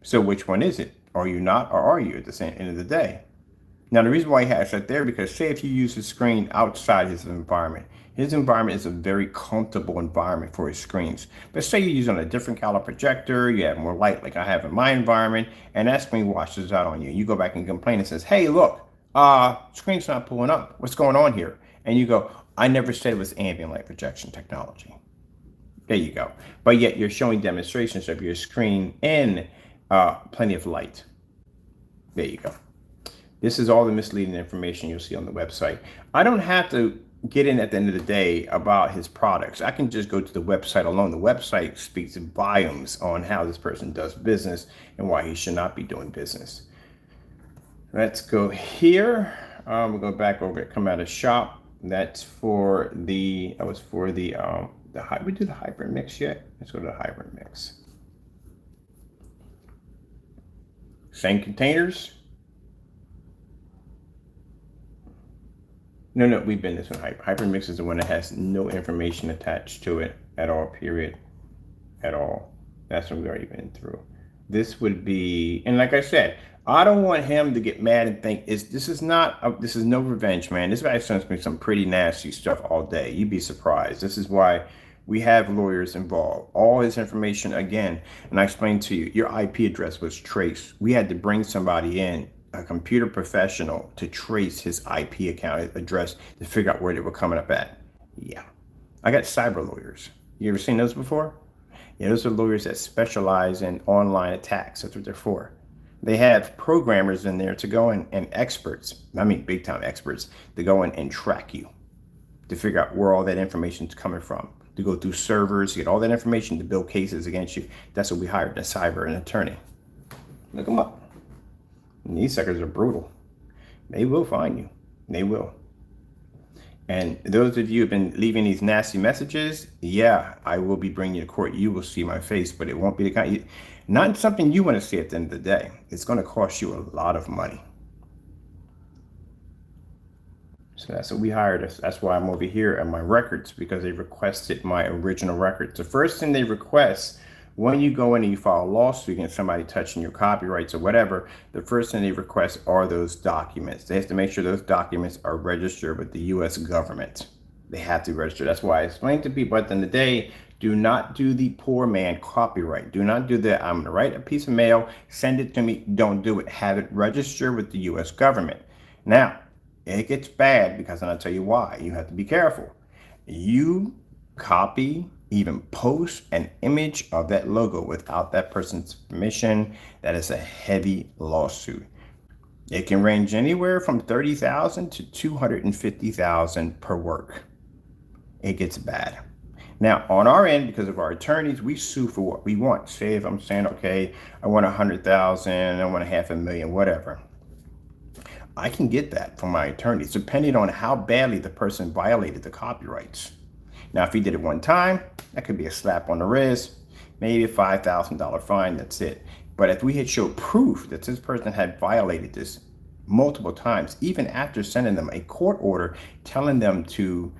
So which one is it? Are you not, or are you at the same end of the day? Now, the reason why he has that there, because say if you use his screen outside his environment is a very comfortable environment for his screens. But say you use on a different color projector, you have more light like I have in my environment, and that screen washes out on you. You go back and complain and says, hey, look, screen's not pulling up. What's going on here? And you go, I never said it was ambient light projection technology. There you go. But yet you're showing demonstrations of your screen in plenty of light. There you go. This is all the misleading information you'll see on the website. I don't have to get in at the end of the day about his products. I can just go to the website alone. The website speaks volumes on how this person does business and why he should not be doing business. Let's go here. We'll go back over it, come out of shop. That's for the, we do the hybrid mix yet? Let's go to the hybrid mix. Same containers. No, we've been this one. Hybrid mix is the one that has no information attached to it at all, period, at all. That's what we've already been through. This would be, and like I said, I don't want him to get mad and think this is no revenge, man. This guy sends me some pretty nasty stuff all day. You'd be surprised. This is why we have lawyers involved. All his information, again, and I explained to you, your IP address was traced. We had to bring somebody in, a computer professional, to trace his IP account address to figure out where they were coming up at. Yeah. I got cyber lawyers. You ever seen those before? Yeah, those are lawyers that specialize in online attacks. That's what they're for. They have programmers in there to go in, and experts, I mean big time experts, to go in and track you, to figure out where all that information is coming from, to go through servers, get all that information to build cases against you. That's what we hired, a cyber, an attorney. Look them up. And these suckers are brutal. They will find you. They will. And those of you who have been leaving these nasty messages, yeah, I will be bringing you to court. You will see my face, but it won't be the kind, not something you want to see at the end of the day. It's going to cost you a lot of money. So that's what we hired. That's why I'm over here at my records, because they requested my original records. The first thing they request when you go in and you file a lawsuit against somebody touching your copyrights or whatever, the first thing they request are those documents. They have to make sure those documents are registered with the U.S. government. They have to register. That's why I explained to people at the end of the day, do not do the poor man copyright. Do not do that. I'm going to write a piece of mail, send it to me. Don't do it. Have it registered with the U.S. government. Now, it gets bad because, and I'll tell you why. You have to be careful. You copy, even post an image of that logo without that person's permission, that is a heavy lawsuit. It can range anywhere from $30,000 to $250,000 per work. It gets bad. Now, on our end, because of our attorneys, we sue for what we want. Say if I'm saying, okay, I want 100,000, I want $500,000, whatever. I can get that from my attorneys, depending on how badly the person violated the copyrights. Now, if he did it one time, that could be a slap on the wrist, maybe a $5,000 fine, that's it. But if we had showed proof that this person had violated this multiple times, even after sending them a court order telling them to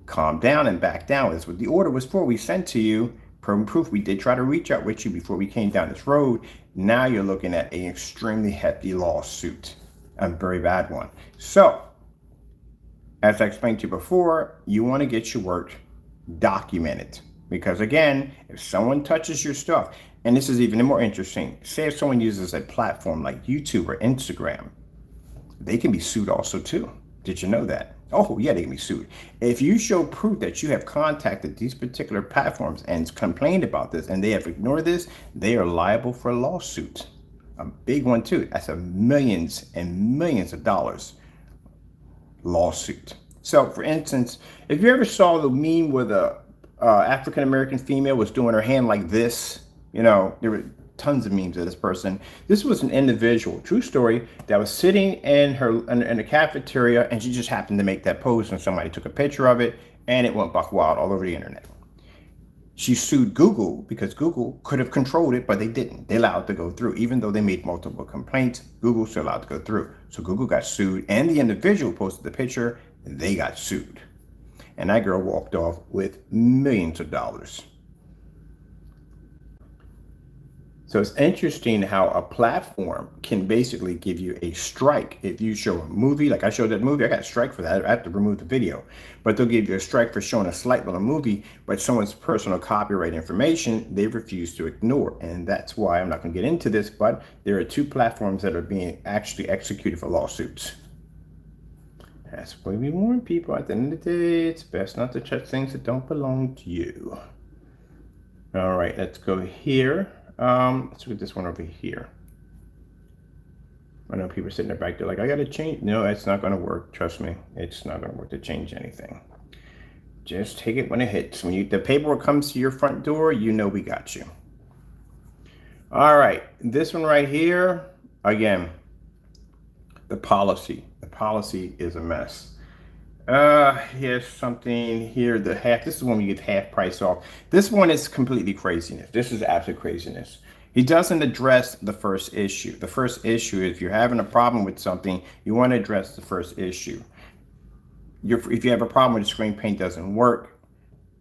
calm down and back down, that's what the order was for. We sent to you proof. We did try to reach out with you before we came down this road. Now you're looking at an extremely hefty lawsuit, a very bad one. So, as I explained to you before, you want to get your work documented. Because again, if someone touches your stuff, and this is even more interesting, say if someone uses a platform like YouTube or Instagram, they can be sued also too. Did you know that? Oh yeah, they can be sued. If you show proof that you have contacted these particular platforms and complained about this and they have ignored this, they are liable for a lawsuit. A big one too. That's a millions and millions of dollars lawsuit. So for instance, if you ever saw the meme where the African-American female was doing her hand like this, you know, there were tons of memes of this person. This was an individual, true story, that was sitting in a cafeteria, and she just happened to make that pose and somebody took a picture of it, and it went buck wild all over the internet. She sued Google because Google could have controlled it, but they didn't. They allowed it to go through. Even though they made multiple complaints, Google still allowed it to go through. So Google got sued, and the individual posted the picture, they got sued. And that girl walked off with millions of dollars. So it's interesting how a platform can basically give you a strike. If you show a movie, like I showed that movie, I got a strike for that. I have to remove the video. But they'll give you a strike for showing a slight little movie, but someone's personal copyright information, they refuse to ignore. And that's why I'm not going to get into this, but there are two platforms that are being actually executed for lawsuits. That's why we warn people at the end of the day, it's best not to touch things that don't belong to you. All right, let's go here. Let's look at this one over here. I know people are sitting there back there like, I got to change. No, it's not going to work. Trust me, it's not going to work to change anything. Just take it when it hits. When the paperwork comes to your front door, you know we got you. All right, this one right here, again, the policy. The policy is a mess. Here's something here. This is when you get half price off. This one is completely craziness. This is absolute craziness. He doesn't address the first issue. The first issue is if you're having a problem with something, you want to address the first issue. If you have a problem with the screen paint doesn't work,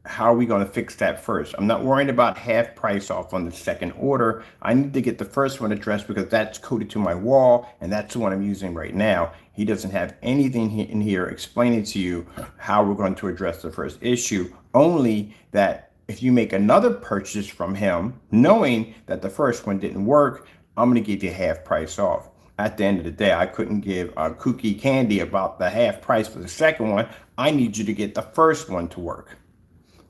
how are we going to fix that first? I'm not worrying about half price off on the second order. I need to get the first one addressed because that's coded to my wall and that's the one I'm using right now. He doesn't have anything in here explaining to you how we're going to address the first issue, only that if you make another purchase from him, knowing that the first one didn't work, I'm going to give you half price off. At the end of the day, I couldn't give a cookie candy about the half price for the second one. I need you to get the first one to work.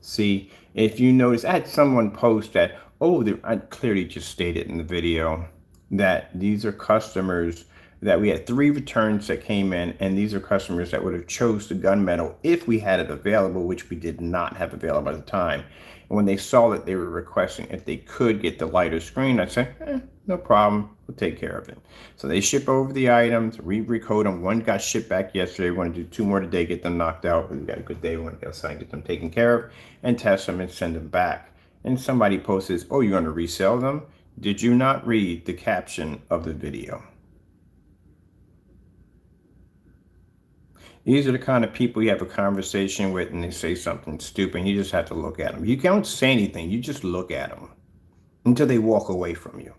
See, if you notice, I had someone post that, I clearly just stated in the video that these are customers that we had 3 returns that came in, and these are customers that would have chose the gunmetal if we had it available, which we did not have available at the time. And when they saw that, they were requesting if they could get the lighter screen. I said, no problem, we'll take care of it. So they ship over the items, recode them. One got shipped back yesterday. We want to do 2 more today, get them knocked out. We got a good day. We want to get outside and get them taken care of and test them and send them back. And somebody posts, oh, you're going to resell them? Did you not read the caption of the video? These are the kind of people you have a conversation with and they say something stupid. You just have to look at them. You don't say anything. You just look at them until they walk away from you.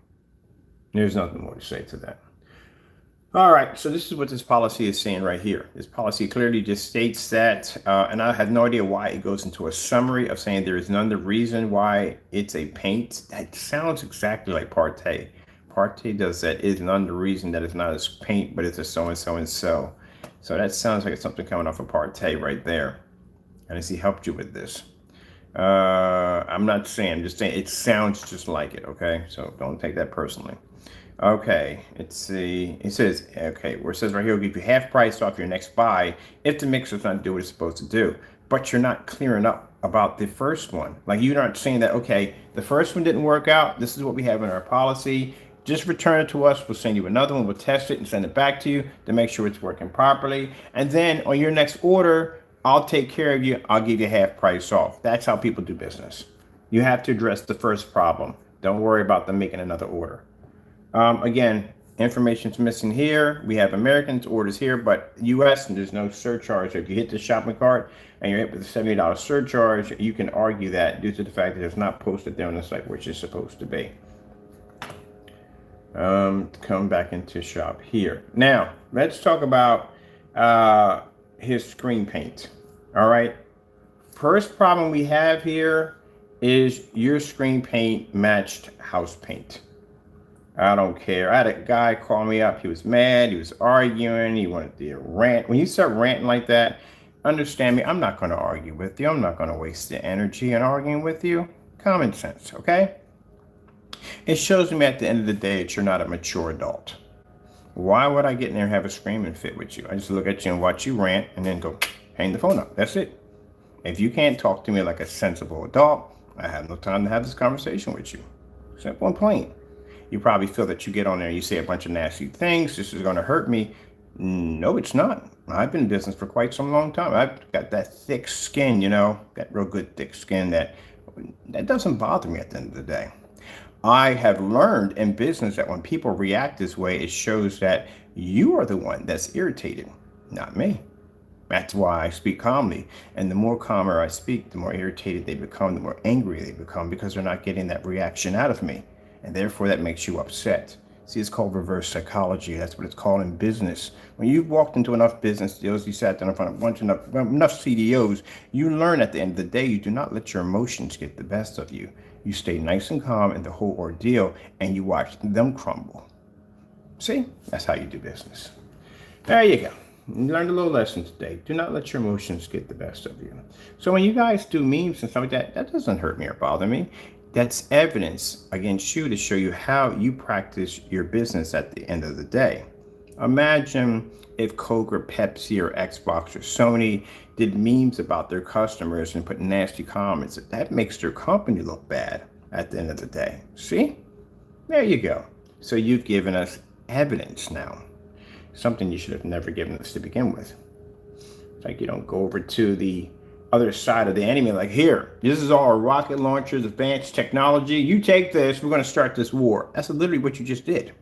There's nothing more to say to that. All right, so this is what this policy is saying right here. This policy clearly just states that, and I have no idea why it goes into a summary of saying there is none the reason why it's a paint. That sounds exactly like Parte. Parte does that. Is none the reason that it's not a paint, but it's a so-and-so and so. So that sounds like it's something coming off of Parte right there. And as he helped you with this. I'm not saying, I'm just saying it sounds just like it, okay? So don't take that personally. Okay, let's see. It says, okay, where it says right here, it'll give you half price off your next buy if the mixer's not doing what it's supposed to do. But you're not clearing up about the first one. Like you're not saying that, okay, the first one didn't work out. This is what we have in our policy. Just return it to us. We'll send you another one. We'll test it and send it back to you to make sure it's working properly. And then on your next order, I'll take care of you. I'll give you half price off. That's how people do business. You have to address the first problem. Don't worry about them making another order. Again, information's missing here. We have Americans orders here, but US, and there's no surcharge. If you hit the shopping cart and you're hit with a $70 surcharge, you can argue that due to the fact that it's not posted there on the site, which is supposed to be. Come back into shop here. Now, let's talk about his screen paint. All right. First problem we have here is your screen paint matched house paint. I don't care. I had a guy call me up. He was mad. He was arguing. He wanted to rant. When you start ranting like that, understand me. I'm not going to argue with you. I'm not going to waste the energy in arguing with you. Common sense, okay? It shows me at the end of the day that you're not a mature adult. Why would I get in there and have a screaming fit with you? I just look at you and watch you rant and then go hang the phone up. That's it. If you can't talk to me like a sensible adult, I have no time to have this conversation with you. Simple and plain. You probably feel that you get on there and you say a bunch of nasty things. This is going to hurt me. No, it's not. I've been in business for quite some long time. I've got that thick skin, you know, that real good thick skin that doesn't bother me at the end of the day. I have learned in business that when people react this way, it shows that you are the one that's irritated, not me. That's why I speak calmly. And the more calmer I speak, the more irritated they become, the more angry they become because they're not getting that reaction out of me. and therefore that makes you upset. See, it's called reverse psychology. That's what it's called in business. When you've walked into enough business deals, you sat down in front of a bunch of enough CDOs, you learn at the end of the day, you do not let your emotions get the best of you. You stay nice and calm in the whole ordeal, and you watch them crumble. See, that's how you do business. There you go. You learned a little lesson today. Do not let your emotions get the best of you. So when you guys do memes and stuff like that, that doesn't hurt me or bother me. That's evidence against you to show you how you practice your business at the end of the day. Imagine if Coke or Pepsi or Xbox or Sony did memes about their customers and put nasty comments. That makes their company look bad at the end of the day. See? There you go. So you've given us evidence now. Something you should have never given us to begin with. It's like you don't go over to the other side of the enemy like, here, this is all our rocket launchers, advanced technology. You take this, we're going to start this war. That's literally what you just did.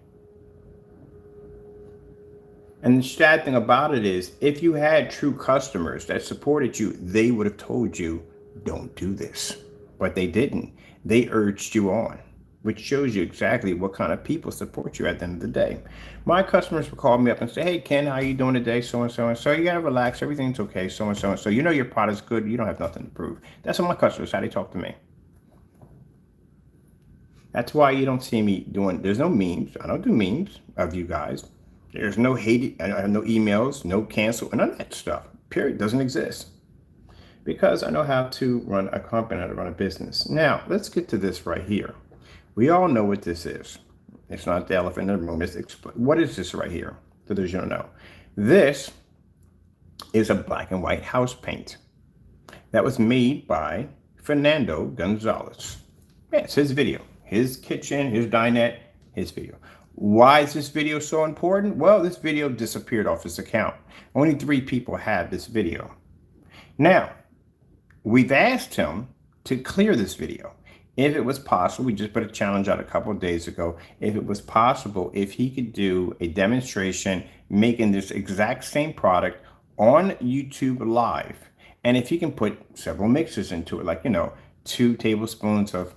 And the sad thing about it is, if you had true customers that supported you, they would have told you, don't do this. But they didn't. They urged you on, which shows you exactly what kind of people support you at the end of the day. My customers will call me up and say, hey, Ken, how you doing today? So-and-so. And so you got to relax. Everything's okay. So-and-so. And so you know your product's good. You don't have nothing to prove. That's what my customers, how they talk to me. That's why you don't see me doing, there's no memes. I don't do memes of you guys. There's no hate, I have no emails, no cancel, none of that stuff. Period. Doesn't exist. Because I know how to run a company, how to run a business. Now, let's get to this right here. We all know what this is. It's not the elephant in the room. What is this right here? For those you don't know. This is a black and white house paint that was made by Fernando Gonzalez. Yeah, it's his video. His kitchen, his dinette, his video. Why is this video so important? Well, this video disappeared off his account. Only 3 people have this video. Now, we've asked him to clear this video. If it was possible, we just put a challenge out a couple of days ago. If it was possible, if he could do a demonstration making this exact same product on YouTube Live, and if he can put several mixes into it, like, 2 tablespoons of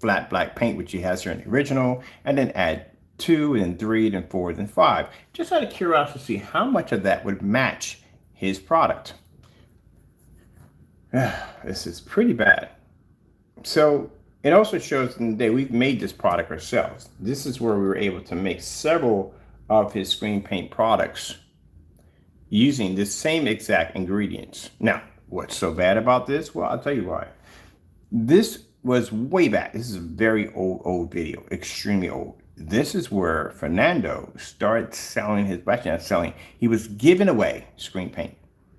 flat black paint, which he has here in the original, and then add 2, and then 3, then 4, then 5, just out of curiosity to see how much of that would match his product. This is pretty bad. So it also shows in the day we've made this product ourselves. This is where we were able to make several of his screen paint products using the same exact ingredients. Now, what's so bad about this? Well, I'll tell you why. This was way back. This is a very old video, extremely old. This is where Fernando started selling his, actually not selling, he was giving away screen paint.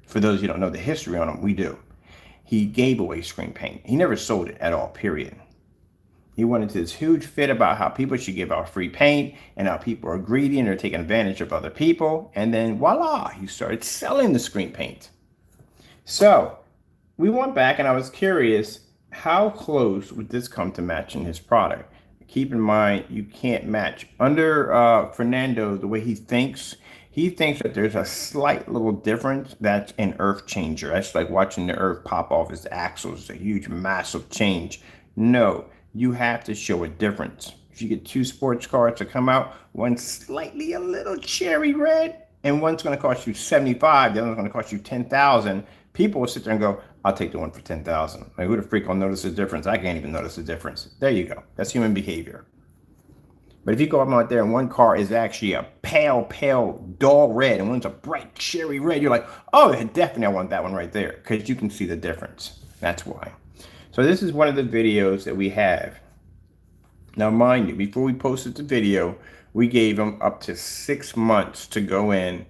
For those who don't know the history on him, we do. He gave away screen paint. He never sold it at all, period. He went into this huge fit about how people should give out free paint and how people are greedy and they're taking advantage of other people. And then voila, he started selling the screen paint. So we went back and I was curious, how close would this come to matching his product? Keep in mind, you can't match. Under Fernando, the way he thinks that there's a slight little difference. That's an earth changer. That's like watching the earth pop off its axles. It's a huge, massive change. No, you have to show a difference. If you get 2 sports cars to come out, one slightly a little cherry red, and one's going to cost you $75, the other's going to cost you $10,000, people will sit there and go, I'll take the one for $10,000. Like, who the freak will notice the difference? I can't even notice the difference. There you go. That's human behavior. But if you go up out there and one car is actually a pale dull red and one's a bright cherry red, you're like, oh, definitely I want that one right there, because you can see the difference. That's why. So this is one of the videos that we have. Now, mind you, before we posted the video, we gave him up to 6 months to go in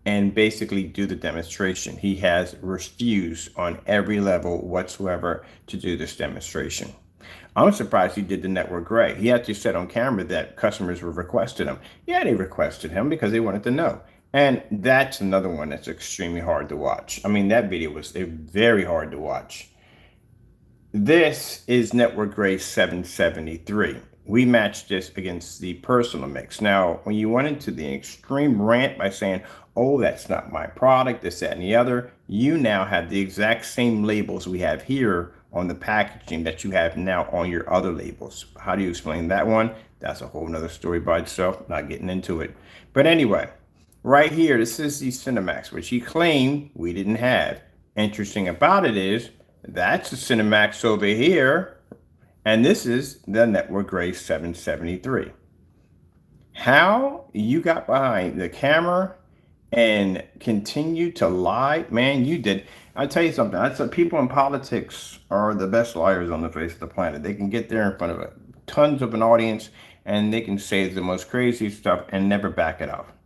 and basically do the demonstration. He has refused on every level whatsoever to do this demonstration. I'm surprised he did the network gray. He actually said on camera that customers were requested him. Yeah, they requested him because they wanted to know. And that's another one that's extremely hard to watch. I mean, that video was very hard to watch. This is network gray 773. We matched this against the personal mix. Now, when you went into the extreme rant by saying, oh, that's not my product, this, that, and the other, you now have the exact same labels we have here on the packaging that you have now on your other labels. How do you explain that one? That's a whole nother story by itself, not getting into it. But anyway, right here, this is the Cinemax, which he claimed we didn't have. Interesting about it is, that's the Cinemax over here, and this is the Network Gray 773. How you got behind the camera and continue to lie, man, you did. I'll tell you something. I said people in politics are the best liars on the face of the planet. They can get there in front of tons of an audience and they can say the most crazy stuff and never back it up.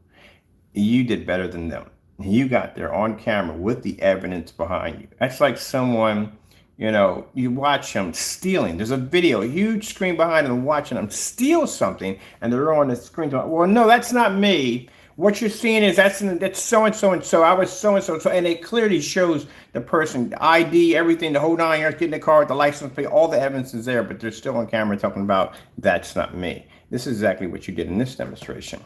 You did better than them. You got there on camera with the evidence behind you. That's like someone, you watch them stealing. There's a video, a huge screen behind them watching them steal something, and they're on the screen going, well, no, that's not me. What you're seeing is that's so and so and so. I was so and so and so, and it clearly shows the person, the ID, everything, the whole 9 yards, getting the car with the license plate, all the evidence is there, but they're still on camera talking about that's not me. This is exactly what you did in this demonstration.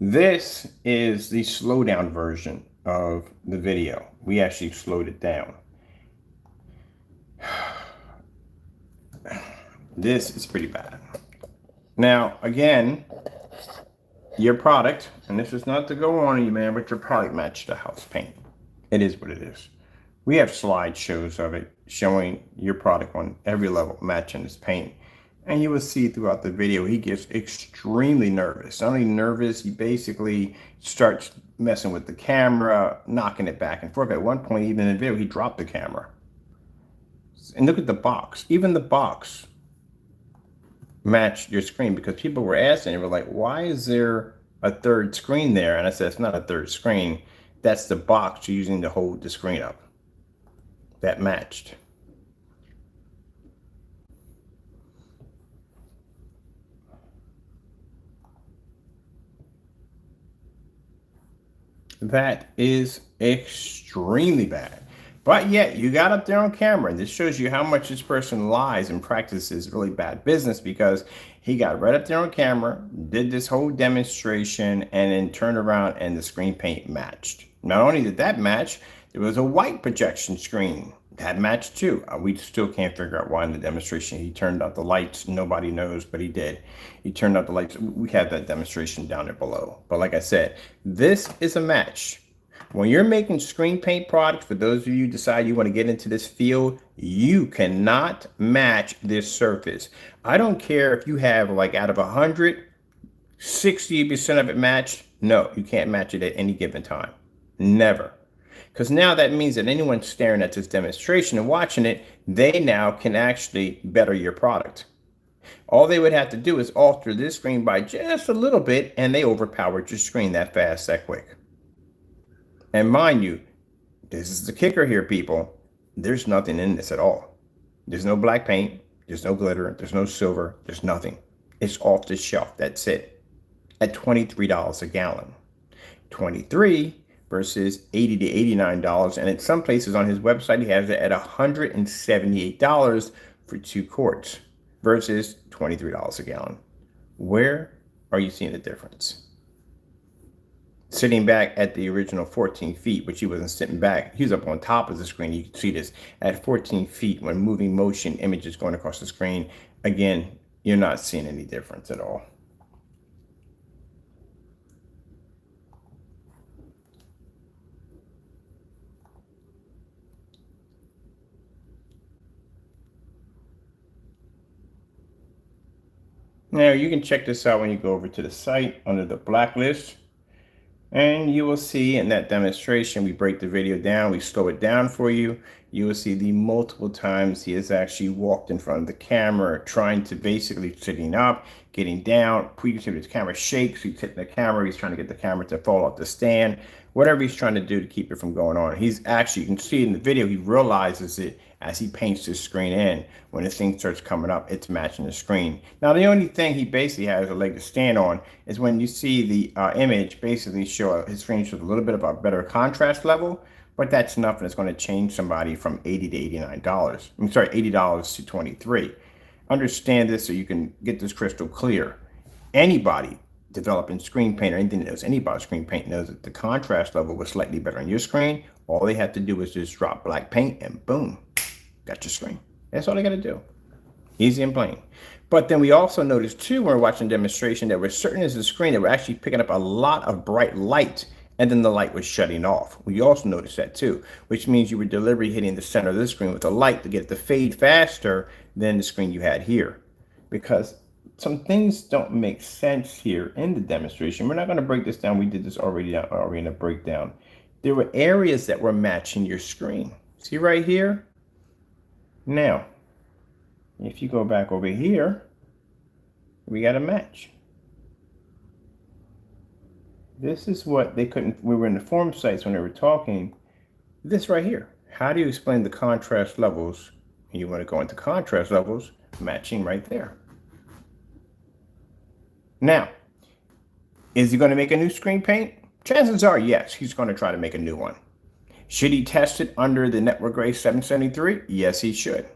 This is the slowdown version of the video. We actually slowed it down. This is pretty bad. Now, again, your product, and this is not to go on you, man, but your product matched the house paint. It is what it is. We have slideshows of it showing your product on every level matching this paint. And you will see throughout the video, he gets extremely nervous. Not only nervous, he basically starts messing with the camera, knocking it back and forth. At one point, even in the video, he dropped the camera. And look at the box. Even the box matched your screen, because people were asking, they were like, why is there a third screen there? And I said, it's not a third screen. That's the box you're using to hold the screen up. That matched. That is extremely bad. But yet you got up there on camera, and this shows you how much this person lies and practices really bad business, because he got right up there on camera, did this whole demonstration, and then turned around and the screen paint matched. Not only did that match, there was a white projection screen that matched too. We still can't figure out why in the demonstration he turned out the lights. Nobody knows, but he did. He turned out the lights. We have that demonstration down there below. But like I said, this is a match. When you're making screen paint products, for those of you who decide you want to get into this field, you cannot match this surface. I don't care if you have, like, out of 100, 60% of it matched. No, you can't match it at any given time. Never. Because now that means that anyone staring at this demonstration and watching it, they now can actually better your product. All they would have to do is alter this screen by just a little bit, and they overpowered your screen that fast, that quick. And mind you, this is the kicker here, people. There's nothing in this at all. There's no black paint. There's no glitter. There's no silver. There's nothing. It's off the shelf. That's it. At $23 a gallon. $23 versus $80 to $89. And at some places on his website, he has it at $178 for 2 quarts versus $23 a gallon. Where are you seeing the difference? Sitting back at the original 14 feet, which he wasn't sitting back. He was up on top of the screen. You can see this at 14 feet when moving motion images going across the screen. Again, you're not seeing any difference at all. Now you can check this out when you go over to the site under the blacklist. And you will see in that demonstration, we break the video down, we slow it down for you. You will see the multiple times he has actually walked in front of the camera, trying to basically sitting up, getting down. You can see the camera shakes, he's hitting the camera, he's trying to get the camera to fall off the stand. Whatever he's trying to do to keep it from going on. He's actually, you can see in the video, he realizes it as he paints the screen in. When this thing starts coming up, it's matching the screen. Now, the only thing he basically has a leg to stand on is when you see the image basically show, his screen shows a little bit of a better contrast level, but that's nothing. It's going to change somebody from $80 to $89. I'm sorry, $80 to $23. Understand this so you can get this crystal clear. Anybody developing screen paint or anything that knows anything about screen paint knows that the contrast level was slightly better on your screen. All they have to do is just drop black paint and boom, got your screen. That's all they got to do. Easy and plain. But then we also noticed too, when we're watching demonstration, that we're certain as the screen that we're actually picking up a lot of bright light, and then the light was shutting off. We also noticed that too, which means you were deliberately hitting the center of the screen with a light to get it to fade faster than the screen you had here. Because some things don't make sense here in the demonstration. We're not going to break this down. We did this already in a breakdown. There were areas that were matching your screen. See right here? Now, if you go back over here, we got a match. This is what they couldn't, we were in the forum sites when they were talking, this right here. How do you explain the contrast levels? You want to go into contrast levels, matching right there. Now, is he going to make a new screen paint? Chances are, yes, he's going to try to make a new one. Should he test it under the Network Grade 773? Yes, he should.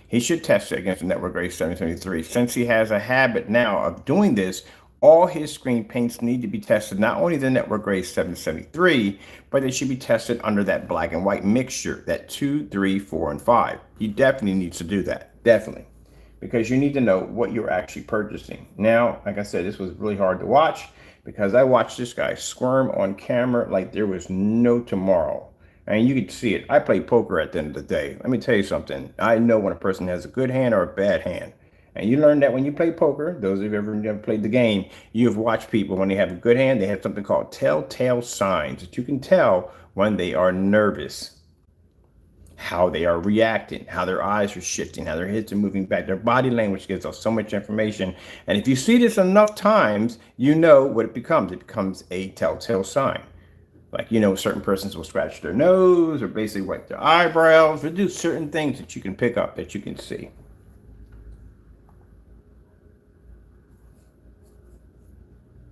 He should test it against the Network Grade 773. Since he has a habit now of doing this, all his screen paints need to be tested, not only the Network Grade 773, but they should be tested under that black and white mixture, that 2, 3, 4, and 5. He definitely needs to do that, definitely, because you need to know what you're actually purchasing. Now, like I said, this was really hard to watch because I watched this guy squirm on camera like there was no tomorrow. And you could see it. I play poker at the end of the day. Let me tell you something. I know when a person has a good hand or a bad hand. And you learn that when you play poker, those of you who have ever played the game, you've watched people when they have a good hand, they have something called telltale signs that you can tell when they are nervous, how they are reacting, how their eyes are shifting, how their heads are moving back. Their body language gives us so much information. And if you see this enough times, you know what it becomes. It becomes a telltale sign. Like, you know, certain persons will scratch their nose or basically wipe their eyebrows or do certain things that you can pick up, that you can see.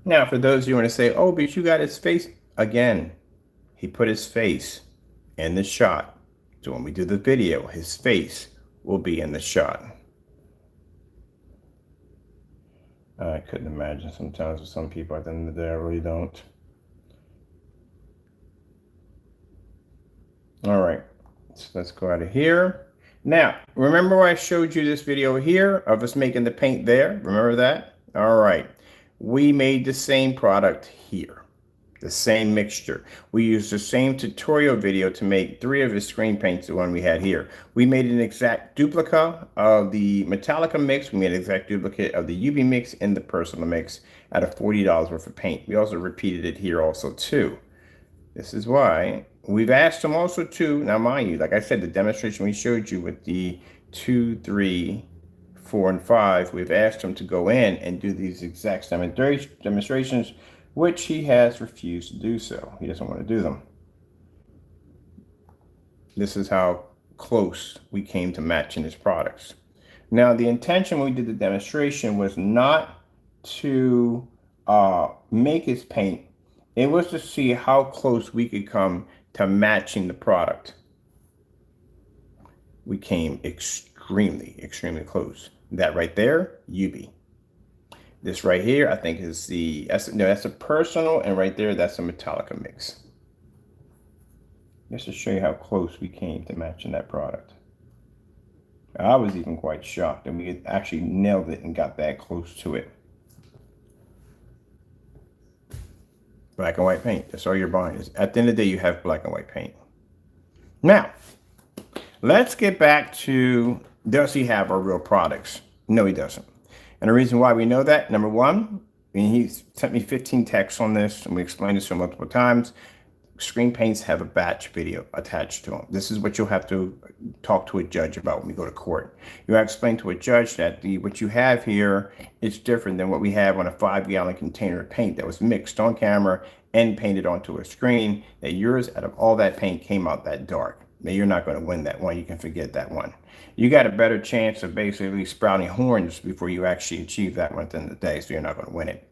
Now, for those of you who want to say, oh, but you got his face. Again, he put his face in the shot. So when we do the video, his face will be in the shot. I couldn't imagine sometimes with some people at the end of the day, I really don't. All right, so let's go out of here. Now, remember I showed you this video here of us making the paint there? Remember that? All right, we made the same product here, the same mixture. We used the same tutorial video to make 3 of his screen paints, the one we had here. We made an exact duplicate of the Metallica mix. We made an exact duplicate of the UV mix and the personal mix at a $40 worth of paint. We also repeated it here also too. This is why we've asked them also too. Now, mind you, like I said, the demonstration we showed you with the 2, 3, 4, and 5, we've asked him to go in and do these exact demonstrations, which he has refused to do so. He doesn't want to do them. This is how close we came to matching his products. Now, the intention when we did the demonstration was not to make his paint. It was to see how close we could come to matching the product. We came extremely, extremely close. That right there, UV. This right here, I think is that's a personal, and right there, that's a Metallica mix. Just to show you how close we came to matching that product. I was even quite shocked that we actually nailed it and got that close to it. Black and white paint. That's all you're buying. At the end of the day, you have black and white paint. Now, let's get back to, does he have our real products? No, he doesn't. And the reason why we know that, number one, he sent me 15 texts on this, and we explained this to him multiple times. Screen paints have a batch video attached to them. This is what you'll have to talk to a judge about when we go to court. You have to explain to a judge that what you have here is different than what we have on a 5-gallon container of paint that was mixed on camera and painted onto a screen, that yours, out of all that paint, came out that dark. Now, you're not going to win that one. You can forget that one. You got a better chance of basically sprouting horns before you actually achieve that one at the end of the day, so you're not going to win it.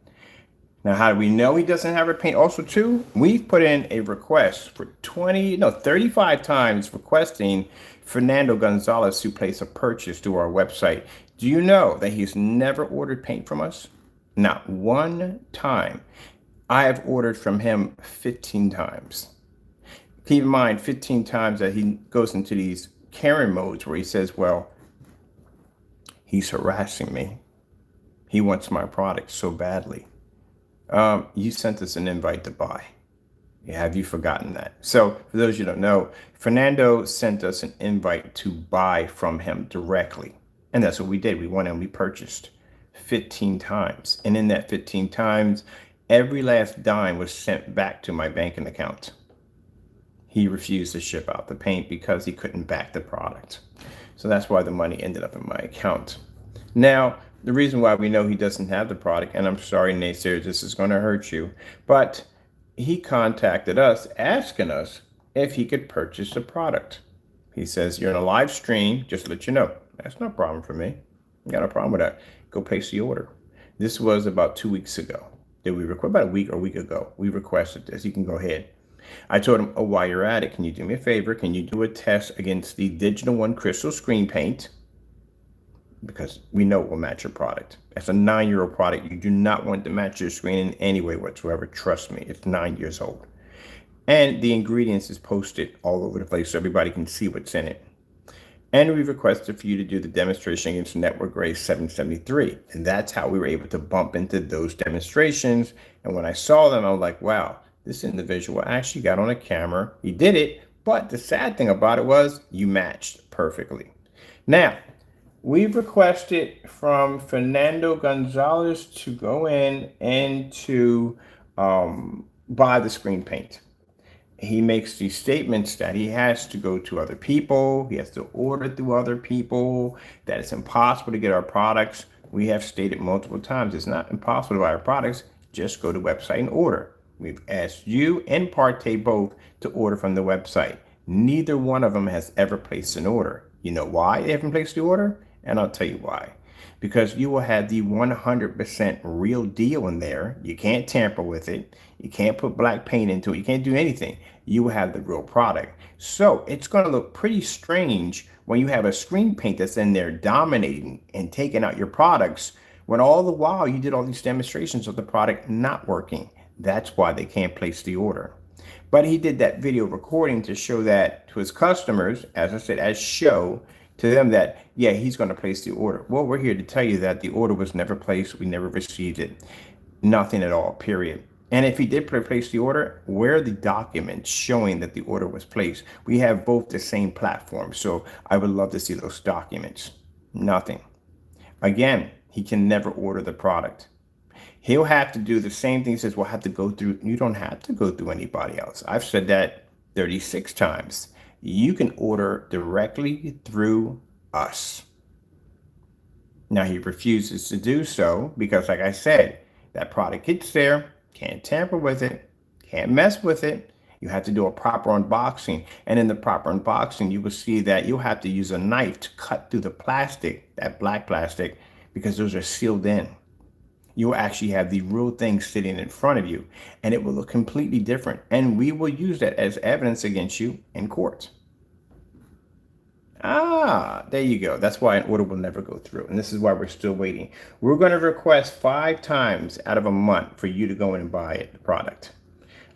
Now, how do we know he doesn't have a paint? Also, too, we've put in a request for 35 times requesting Fernando Gonzalez to place a purchase to our website. Do you know that he's never ordered paint from us? Not one time. I have ordered from him 15 times. Keep in mind, 15 times that he goes into these Karen modes where he says, well, he's harassing me. He wants my product so badly. You sent us an invite to buy. Yeah, have you forgotten that? So, for those you don't know, Fernando sent us an invite to buy from him directly. And that's what we did. We went and we purchased 15 times. And in that 15 times, every last dime was sent back to my banking account. He refused to ship out the paint because he couldn't back the product. So that's why the money ended up in my account. Now, the reason why we know he doesn't have the product, and I'm sorry, naysayers, this is going to hurt you, but he contacted us asking us if he could purchase the product. He says, you're in a live stream, just to let you know. That's no problem for me. I got no problem with that. Go place the order. This was about 2 weeks ago. Did we request about a week ago? We requested this. You can go ahead. I told him, oh, while you're at it, can you do me a favor? Can you do a test against the Digital One Crystal Screen Paint? Because we know it will match your product. It's a 9-year-old product. You do not want to match your screen in any way whatsoever. Trust me, it's 9 years old. And the ingredients is posted all over the place so everybody can see what's in it. And we requested for you to do the demonstration against Network Gray 773. And that's how we were able to bump into those demonstrations. And when I saw them, I was like, wow, this individual actually got on a camera. He did it. But the sad thing about it was you matched perfectly. Now, we've requested from Fernando Gonzalez to go in and to buy the screen paint. He makes these statements that he has to go to other people, he has to order through other people, that it's impossible to get our products. We have stated multiple times, it's not impossible to buy our products, just go to the website and order. We've asked you and Partey both to order from the website. Neither one of them has ever placed an order. You know why they haven't placed the order? And I'll tell you why. Because you will have the 100% real deal in there. You can't tamper with it. You can't put black paint into it. You can't do anything. You will have the real product. So it's going to look pretty strange when you have a screen paint that's in there dominating and taking out your products, when all the while you did all these demonstrations of the product not working. That's why they can't place the order. But he did that video recording to show that to his customers, as I said, as show to them that, yeah, he's going to place the order. Well, we're here to tell you that the order was never placed. We never received it. Nothing at all, period. And if he did place the order, where are the documents showing that the order was placed? We have both the same platform. So I would love to see those documents. Nothing. Again, he can never order the product. He'll have to do the same thing. He says, we'll have to go through. You don't have to go through anybody else. I've said that 36 times. You can order directly through us. Now, he refuses to do so because, like I said, that product gets there, can't tamper with it, can't mess with it. You have to do a proper unboxing. And in the proper unboxing, you will see that you'll have to use a knife to cut through the plastic, that black plastic, because those are sealed in. You'll actually have the real thing sitting in front of you, and it will look completely different. And we will use that as evidence against you in court. There you go. That's why an order will never go through. And this is why we're still waiting. We're going to request 5 times out of a month for you to go in and buy it, the product.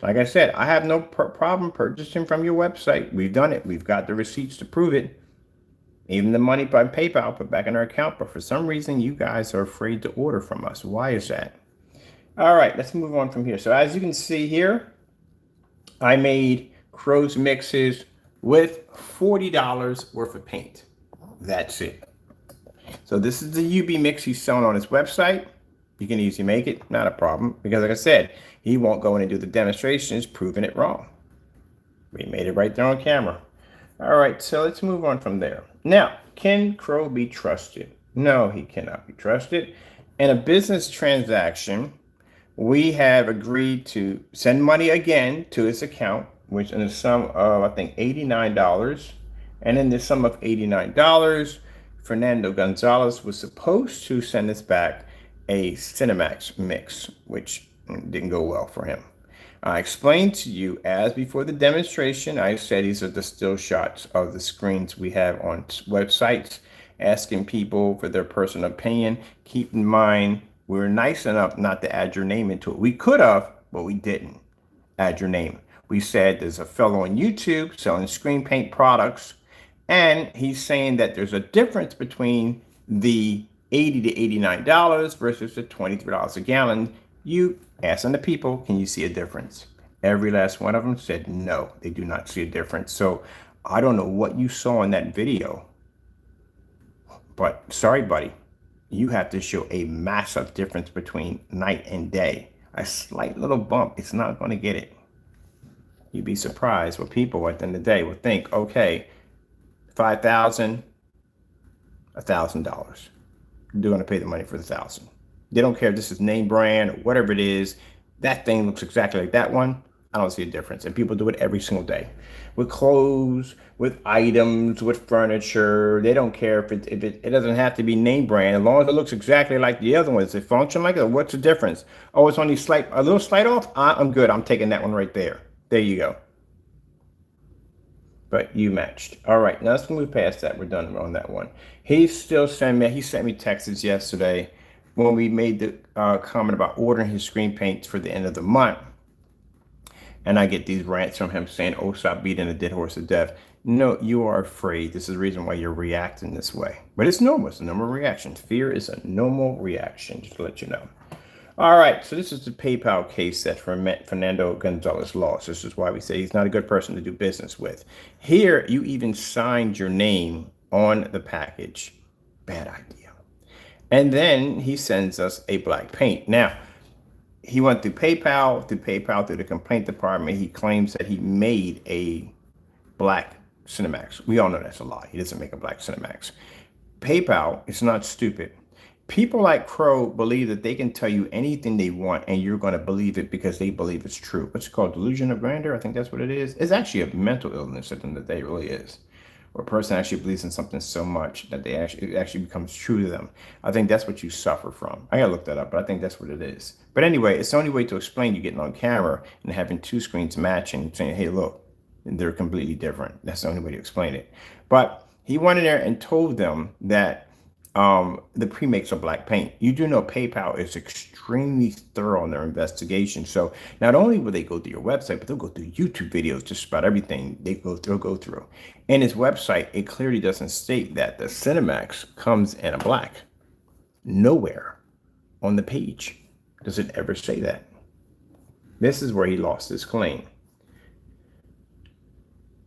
Like I said, I have no problem purchasing from your website. We've done it. We've got the receipts to prove it. Even the money by PayPal put back in our account. But for some reason, you guys are afraid to order from us. Why is that? All right, let's move on from here. So as you can see here, I made CROW's mixes with $40 worth of paint. That's it. So this is the UB mix he's selling on his website. You can easily make it, not a problem. Because like I said, he won't go in and do the demonstrations proving it wrong. We made it right there on camera. All right, so let's move on from there. Now, can CROW be trusted? No, he cannot be trusted. In a business transaction, we have agreed to send money again to his account, which in the sum of, I think, $89. And in the sum of $89, Fernando Gonzalez was supposed to send us back a Cinemax mix, which didn't go well for him. I explained to you as before the demonstration, I said these are the still shots of the screens we have on websites, asking people for their personal opinion. Keep in mind, we were nice enough not to add your name into it. We could have, but we didn't add your name. We said there's a fellow on YouTube selling screen paint products, and he's saying that there's a difference between the $80 to $89 versus the $23 a gallon. You asking the people, can you see a difference? Every last one of them said no, they do not see a difference. So I don't know what you saw in that video, but sorry, buddy, you have to show a massive difference between night and day. A slight little bump, it's not going to get it. You'd be surprised what people at the end of the day would think, okay, $5,000, $1,000. They're going to pay the money for the 1,000. They don't care if this is name brand or whatever it is. That thing looks exactly like that one. I don't see a difference. And people do it every single day with clothes, with items, with furniture. They don't care if it doesn't have to be name brand. As long as it looks exactly like the other ones, it function like it. What's the difference? Oh, it's only a little slight off. I'm good. I'm taking that one right there. There you go. But you matched. All right, now let's move past that. We're done on that one. He sent me texts yesterday when we made the comment about ordering his screen paints for the end of the month. And I get these rants from him saying, oh, stop beating a dead horse to death. No, you are afraid. This is the reason why you're reacting this way. But it's normal. It's a normal reaction. Fear is a normal reaction, just to let you know. All right, so this is the PayPal case that Fernando Gonzalez lost. This is why we say he's not a good person to do business with. Here, you even signed your name on the package. Bad idea. And then he sends us a black paint. Now, he went through PayPal, through the complaint department. He claims that he made a black Cinemax. We all know that's a lie. He doesn't make a black Cinemax. PayPal is not stupid. People like Crow believe that they can tell you anything they want and you're going to believe it because they believe it's true. What's it called? Delusion of grandeur? I think that's what it is. It's actually a mental illness at the end of the day, it really is. Or a person actually believes in something so much that it actually becomes true to them. I think that's what you suffer from. I gotta look that up, but I think that's what it is. But anyway, it's the only way to explain you getting on camera and having two screens matching, saying, hey, look, they're completely different. That's the only way to explain it. But he went in there and told them that the pre-makes of black paint. You do know PayPal is extremely thorough in their investigation. So not only will they go through your website, but they'll go through YouTube videos, just about everything they'll go through. In his website, it clearly doesn't state that the Cinemax comes in a black. Nowhere on the page does it ever say that. This is where he lost his claim.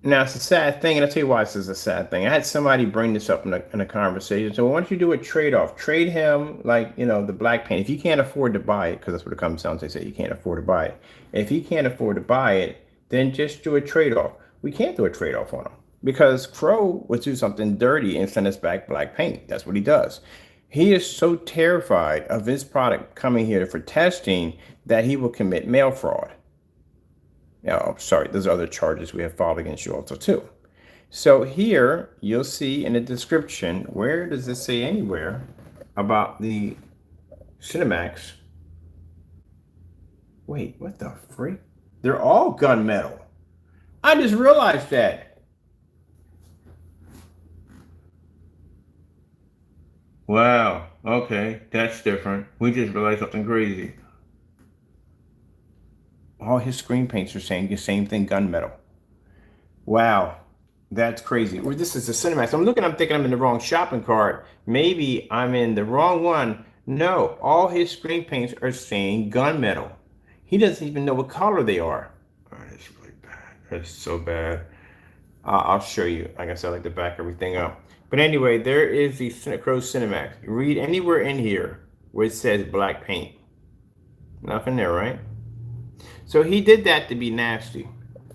Now, it's a sad thing, and I'll tell you why this is a sad thing. I had somebody bring this up in a conversation. So why don't you do a trade-off? Trade him, like, the black paint. If you can't afford to buy it, because that's what it comes down to, they say you can't afford to buy it. If he can't afford to buy it, then just do a trade-off. We can't do a trade-off on him because Crow would do something dirty and send us back black paint. That's what he does. He is so terrified of his product coming here for testing that he will commit mail fraud. Oh, sorry, there's other charges we have filed against you also too. So here you'll see in the description, where does it say anywhere about the Cinemax? Wait, what the freak? They're all gunmetal. I just realized that. Wow, okay, that's different. We just realized something crazy. All his screen paints are saying the same thing, gunmetal. Wow, that's crazy. Or this is the Cinemax. I'm thinking I'm in the wrong shopping cart. Maybe I'm in the wrong one. No, all his screen paints are saying gunmetal. He doesn't even know what color they are. Oh, that's really bad. That's so bad. I'll show you. Like I said, I like to back everything up. But anyway, there is the CROW Cinemax. Read anywhere in here where it says black paint. Nothing there, right? So he did that to be nasty.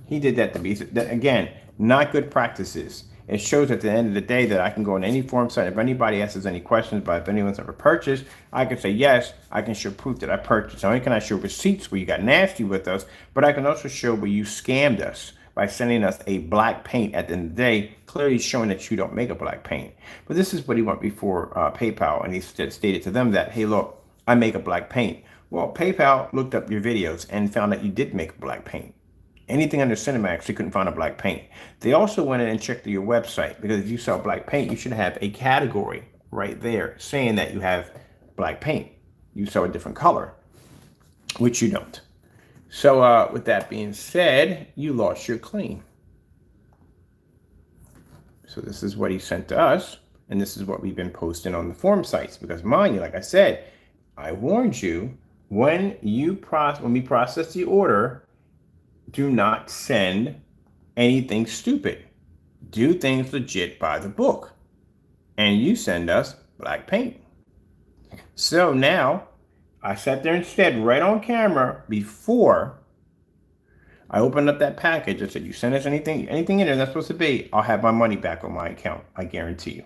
He did that to be, again, not good practices. It shows at the end of the day that I can go on any forum site. If anybody asks any questions about if anyone's ever purchased, I can say, yes, I can show proof that I purchased. Not only can I show receipts where you got nasty with us, but I can also show where you scammed us by sending us a black paint at the end of the day, clearly showing that you don't make a black paint. But this is what he went before PayPal, and he stated to them that, hey, look, I make a black paint. Well, PayPal looked up your videos and found that you did make a black paint. Anything under Cinemax, they couldn't find a black paint. They also went in and checked your website, because if you sell black paint, you should have a category right there saying that you have black paint. You sell a different color, which you don't. So with that being said, you lost your claim. So this is what he sent to us. And this is what we've been posting on the forum sites, because mind you, like I said, I warned you, when we process the order, do not send anything stupid. Do things legit by the book. And you send us black paint. So now I sat there and said right on camera before I opened up that package, I said, you send us anything in there that's supposed to be, I'll have my money back on my account. I guarantee you.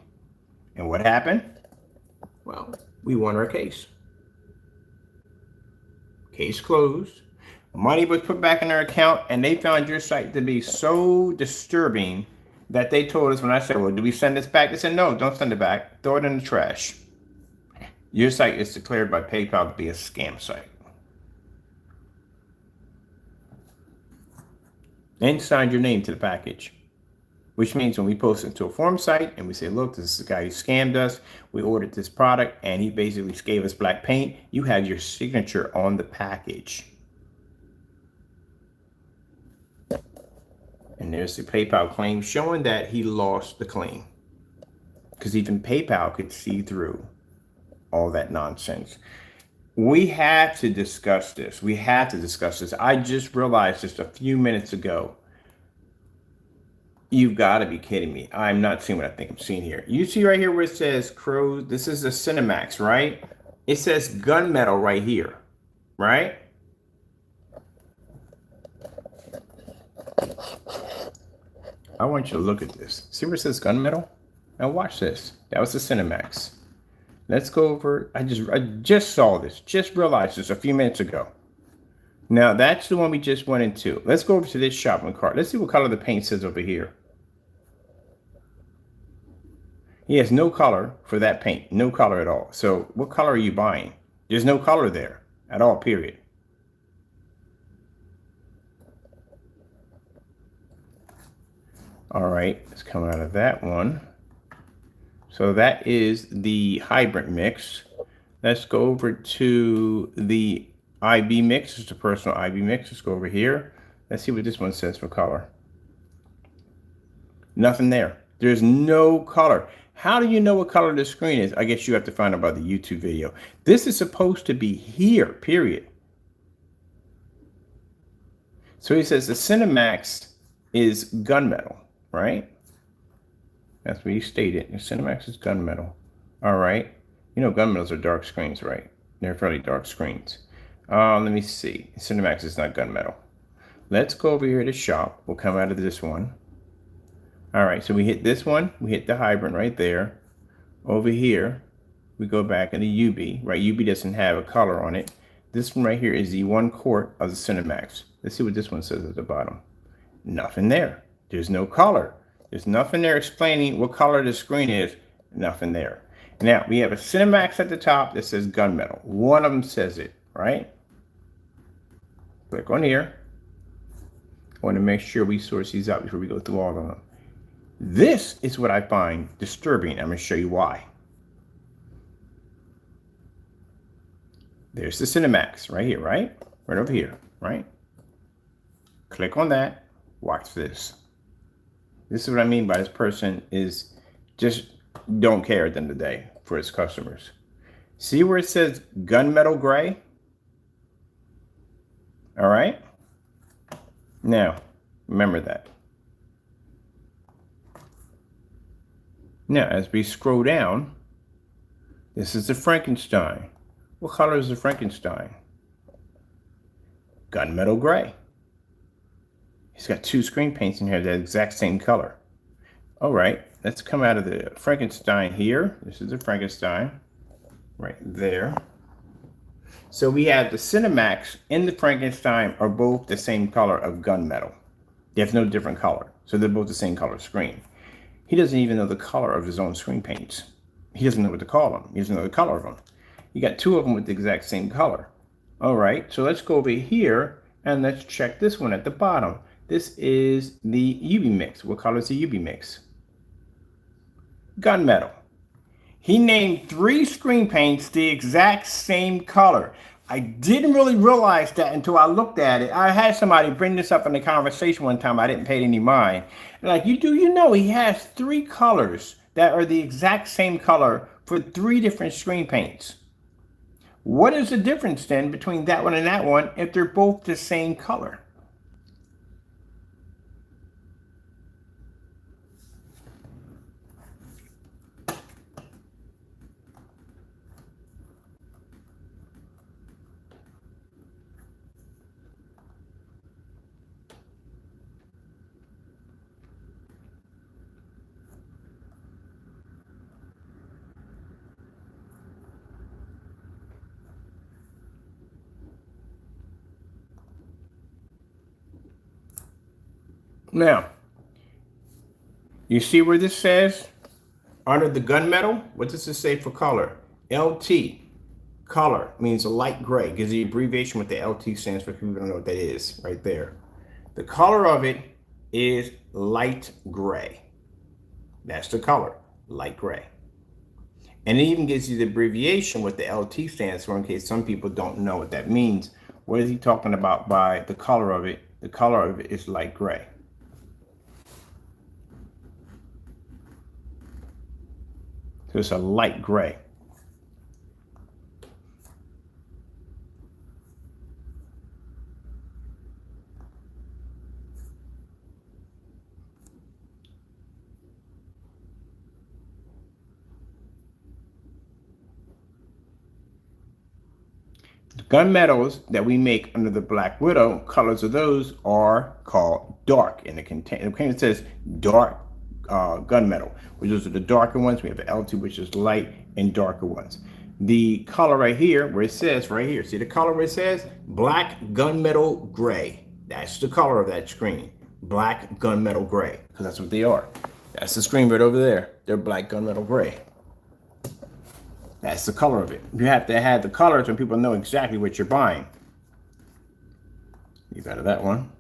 And what happened? Well, we won our case. Case closed. Money was put back in their account, and they found your site to be so disturbing that they told us, when I said, well, do we send this back? They said, no, don't send it back. Throw it in the trash. Your site is declared by PayPal to be a scam site. And signed your name to the package. Which means when we post it to a forum site and we say, look, this is the guy who scammed us. We ordered this product and he basically gave us black paint. You have your signature on the package. And there's the PayPal claim showing that he lost the claim. Because even PayPal could see through all that nonsense. We have to discuss this. We have to discuss this. I just realized just a few minutes ago. You've got to be kidding me. I'm not seeing what I think I'm seeing here. You see right here where it says CROW, this is the Cinemax, right? It says gunmetal right here, right? I want you to look at this. See where it says gunmetal? Now watch this. That was the Cinemax. Let's go over. I just saw this. Just realized this a few minutes ago. Now that's the one we just went into. Let's go over to this shopping cart. Let's see what color the paint says over here. He has no color for that paint. No color at all. So what color are you buying? There's no color there at all, period. All right, let's come out of that one. So that is the hybrid mix. Let's go over to the IB mix. It's a personal IB mix. Let's go over here. Let's see what this one says for color. Nothing there. There's no color. How do you know what color the screen is? I guess you have to find out about the YouTube video. This is supposed to be here, period. So he says the Cinemax is gunmetal, right? That's what he stated. The Cinemax is gunmetal. All right. You know, gunmetals are dark screens, right? They're fairly dark screens. Let me see. Cinemax is not gunmetal. Let's go over here to shop. We'll come out of this one. All right. So we hit this one. We hit the hybrid right there. Over here, we go back into UB, right? UB doesn't have a color on it. This one right here is the 1 quart of the Cinemax. Let's see what this one says at the bottom. Nothing there. There's no color. There's nothing there explaining what color the screen is. Nothing there. Now, we have a Cinemax at the top that says gunmetal. One of them says it, right? Click on here. I want to make sure we source these out before we go through all of them. This is what I find disturbing. I'm going to show you why. There's the Cinemax right here, right? Right over here, right? Click on that. Watch this. This is what I mean by this person is just don't care at the end of the day for his customers. See where it says gunmetal gray? All right. Now, remember that. Now, as we scroll down, this is the Frankenstein. What color is the Frankenstein? Gunmetal gray. He's got 2 screen paints in here that exact same color. All right, let's come out of the Frankenstein here. This is the Frankenstein right there. So we have the Cinemax and the Frankenstein are both the same color of gunmetal. They have no different color. So they're both the same color screen. He doesn't even know the color of his own screen paints. He doesn't know what to call them. He doesn't know the color of them. You got 2 of them with the exact same color. All right, so let's go over here and let's check this one at the bottom. This is the UV mix. What color is the UV mix? Gunmetal. He named 3 screen paints the exact same color. I didn't really realize that until I looked at it. I had somebody bring this up in the conversation one time. I didn't pay any mind. Like, you know he has 3 colors that are the exact same color for 3 different screen paints. What is the difference then between that one and that one if they're both the same color? Now, you see where this says under the gunmetal? What does this say for color? LT. Color means a light gray. Gives the abbreviation what the LT stands for. People don't know what that is right there. The color of it is light gray. That's the color, light gray. And it even gives you the abbreviation what the LT stands for in case some people don't know what that means. What is he talking about by the color of it? The color of it is light gray. So it's a light gray. The gunmetals that we make under the Black Widow, colors of those are called dark. In the container says dark gunmetal, which those are the darker ones. We have the L2, which is light, and darker ones. The color right here, where it says right here, see the color where it says black gunmetal gray. That's the color of that screen, black gunmetal gray, because that's what they are. That's the screen right over there. They're black gunmetal gray. That's the color of it. You have to have the colors so people know exactly what you're buying. Leave out of that one.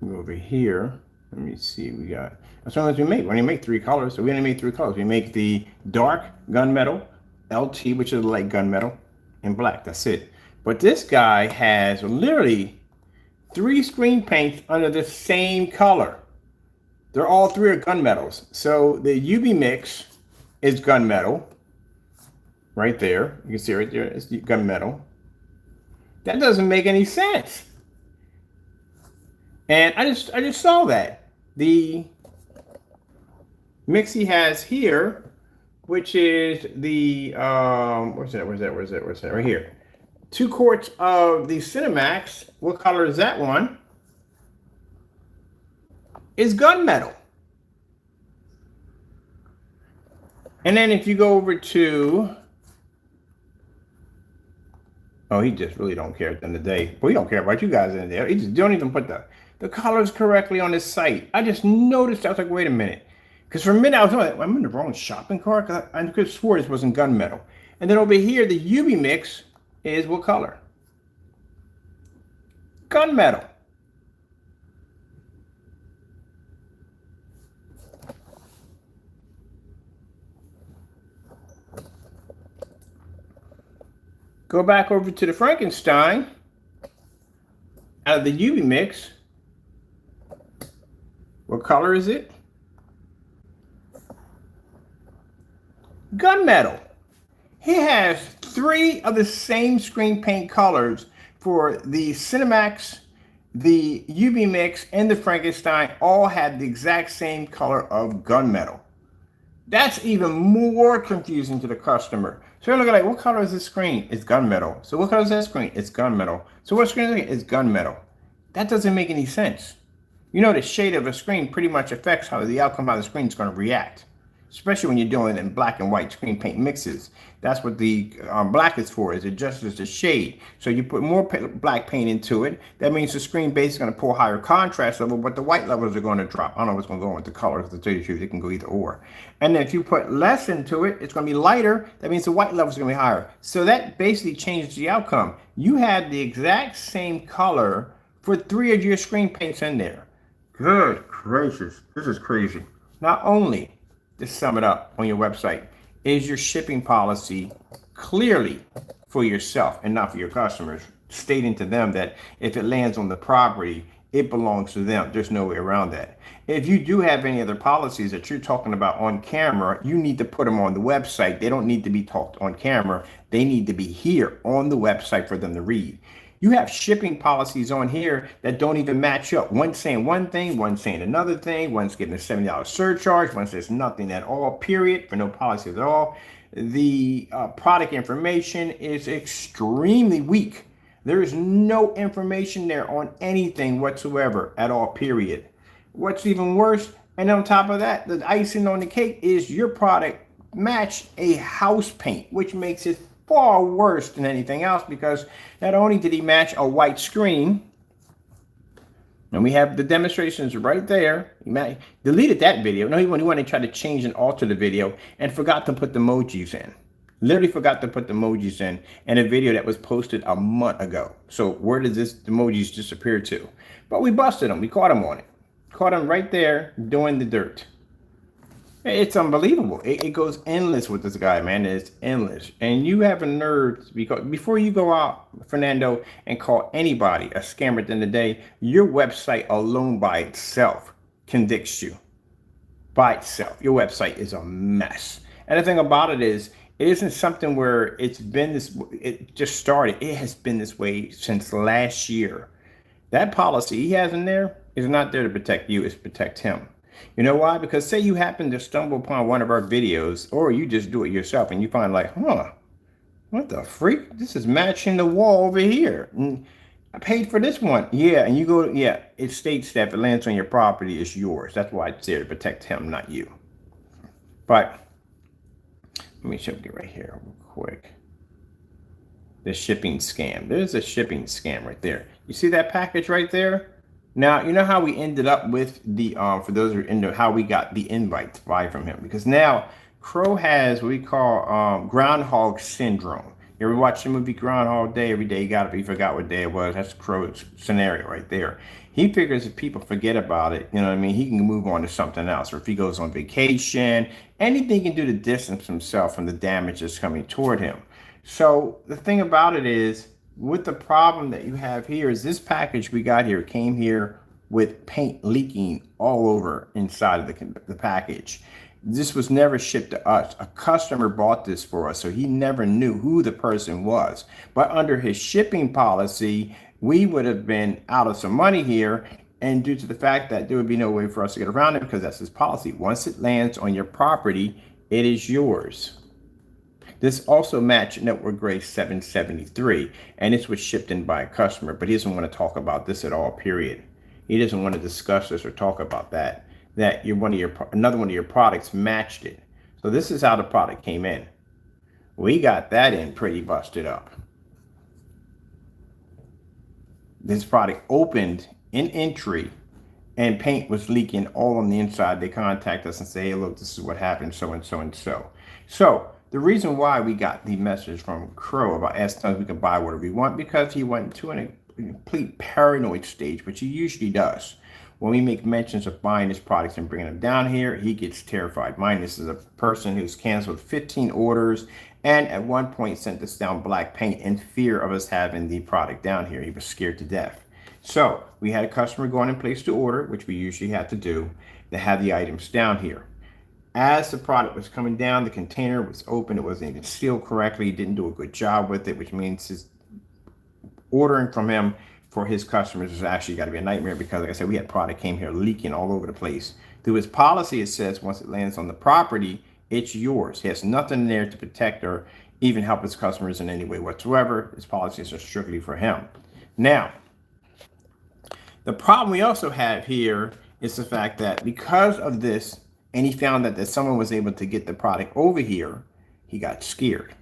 Go over here. Let me see. We got, as long as we make, we only make 3 colors. So we only make 3 colors. We make the dark gunmetal, LT, which is light gunmetal, and black. That's it. But this guy has literally 3 screen paints under the same color. They're all 3 are gunmetals. So the UV mix is gunmetal. Right there. You can see right there. It's gunmetal. That doesn't make any sense. And I just saw that. The mix he has here, which is the where's that? Right here. 2 quarts of the Cinemax. What color is that one? Is gunmetal. And then if you go over to, oh, he just really don't care at the end of the day. Well, he don't care about you guys in there. He just don't even put the colors correctly on his site. I just noticed. I was like, wait a minute. Because for a minute, I was like, I'm in the wrong shopping cart. I could have swore this wasn't gunmetal. And then over here, the UV mix is what color? Gunmetal. Go back over to the Frankenstein. Out of the UV mix, what color is it? Gunmetal. He has 3 of the same screen paint colors for the Cinemax, the UV mix, and the Frankenstein. All had the exact same color of gunmetal. That's even more confusing to the customer. So you're looking like, what color is this screen? It's gunmetal. So what color is that screen? It's gunmetal. So what screen is it? It's gunmetal. That doesn't make any sense. You know, the shade of a screen pretty much affects how the outcome of the screen is going to react, especially when you're doing it in black and white screen paint mixes. That's what the black is for, is it adjusts the shade. So you put more black paint into it. That means the screen base is going to pull higher contrast level, but the white levels are going to drop. I don't know what's going to go on with the colors. To tell you the truth, it can go either or. And then if you put less into it, it's going to be lighter. That means the white levels are going to be higher. So that basically changes the outcome. You have the exact same color for 3 of your screen paints in there. Good gracious, this is crazy. Not only, to sum it up on your website, is your shipping policy clearly for yourself and not for your customers, stating to them that if it lands on the property, it belongs to them. There's no way around that. If you do have any other policies that you're talking about on camera, you need to put them on the website. They don't need to be talked on camera. They need to be here on the website for them to read. You have shipping policies on here that don't even match up. One's saying one thing, one's saying another thing, one's getting a $70 surcharge, one says nothing at all, period, for no policy at all. The product information is extremely weak. There is no information there on anything whatsoever at all, period. What's even worse, and on top of that, the icing on the cake is your product matched a house paint, which makes it far worse than anything else, because not only did he match a white screen, and we have the demonstrations right there. He deleted that video. No, he wanted to try to change and alter the video and forgot to put the emojis in. Literally forgot to put the emojis in a video that was posted a month ago. So where did the emojis disappear to? But we busted him. We caught him on it. Caught him right there doing the dirt. It's unbelievable. It goes endless with this guy, man. It's endless. And you have a nerve, because before you go out, Fernando, and call anybody a scammer at the end of the day, your website alone by itself convicts you. By itself. Your website is a mess. And the thing about it is, it isn't something where it's been this, it just started. It has been this way since last year. That policy he has in there is not there to protect you, it's to protect him. You know why? Because say you happen to stumble upon one of our videos, or you just do it yourself and you find like, what the freak? This is matching the wall over here. And I paid for this one. Yeah, and you go, yeah, it states that if it lands on your property, it's yours. That's why it's there to protect him, not you. But let me show you right here real quick. The shipping scam. There's a shipping scam right there. You see that package right there? Now, you know how we ended up with the, for those who are into how we got the invite to buy from him. Because now, Crow has what we call Groundhog Syndrome. You ever watch the movie Groundhog Day? Every day you got it, but you forgot what day it was. That's Crow's scenario right there. He figures if people forget about it, you know what I mean, he can move on to something else. Or if he goes on vacation, anything he can do to distance himself from the damage that's coming toward him. So the thing about it is, with the problem that you have here is this package we got here came here with paint leaking all over inside of the package. This was never shipped to us. A customer bought this for us, so he never knew who the person was. But under his shipping policy, we would have been out of some money here, and due to the fact that there would be no way for us to get around it, because that's his policy. Once it lands on your property, it is yours. This also matched Network Gray 773, and this was shipped in by a customer, but he doesn't want to talk about this at all, period. He doesn't want to discuss this or talk about that. That another one of your products matched it. So this is how the product came in. We got that in pretty busted up. This product opened in entry and paint was leaking all on the inside. They contact us and say, hey, look, this is what happened, so and so and so. So the reason why we got the message from Crow about asking us we can buy whatever we want, because he went to a complete paranoid stage, which he usually does. When we make mentions of buying his products and bringing them down here, he gets terrified. This is a person who's canceled 15 orders and at one point sent us down black paint in fear of us having the product down here. He was scared to death. So we had a customer going and place the order, which we usually have to do, to have the items down here. As the product was coming down, the container was open. It wasn't even sealed correctly. He didn't do a good job with it, which means his ordering from him for his customers has actually got to be a nightmare, because like I said, we had product came here leaking all over the place. Through his policy, it says once it lands on the property, it's yours. He has nothing there to protect or even help his customers in any way whatsoever. His policies are strictly for him. Now, the problem we also have here is the fact that because of this, and he found that someone was able to get the product over here, he got scared.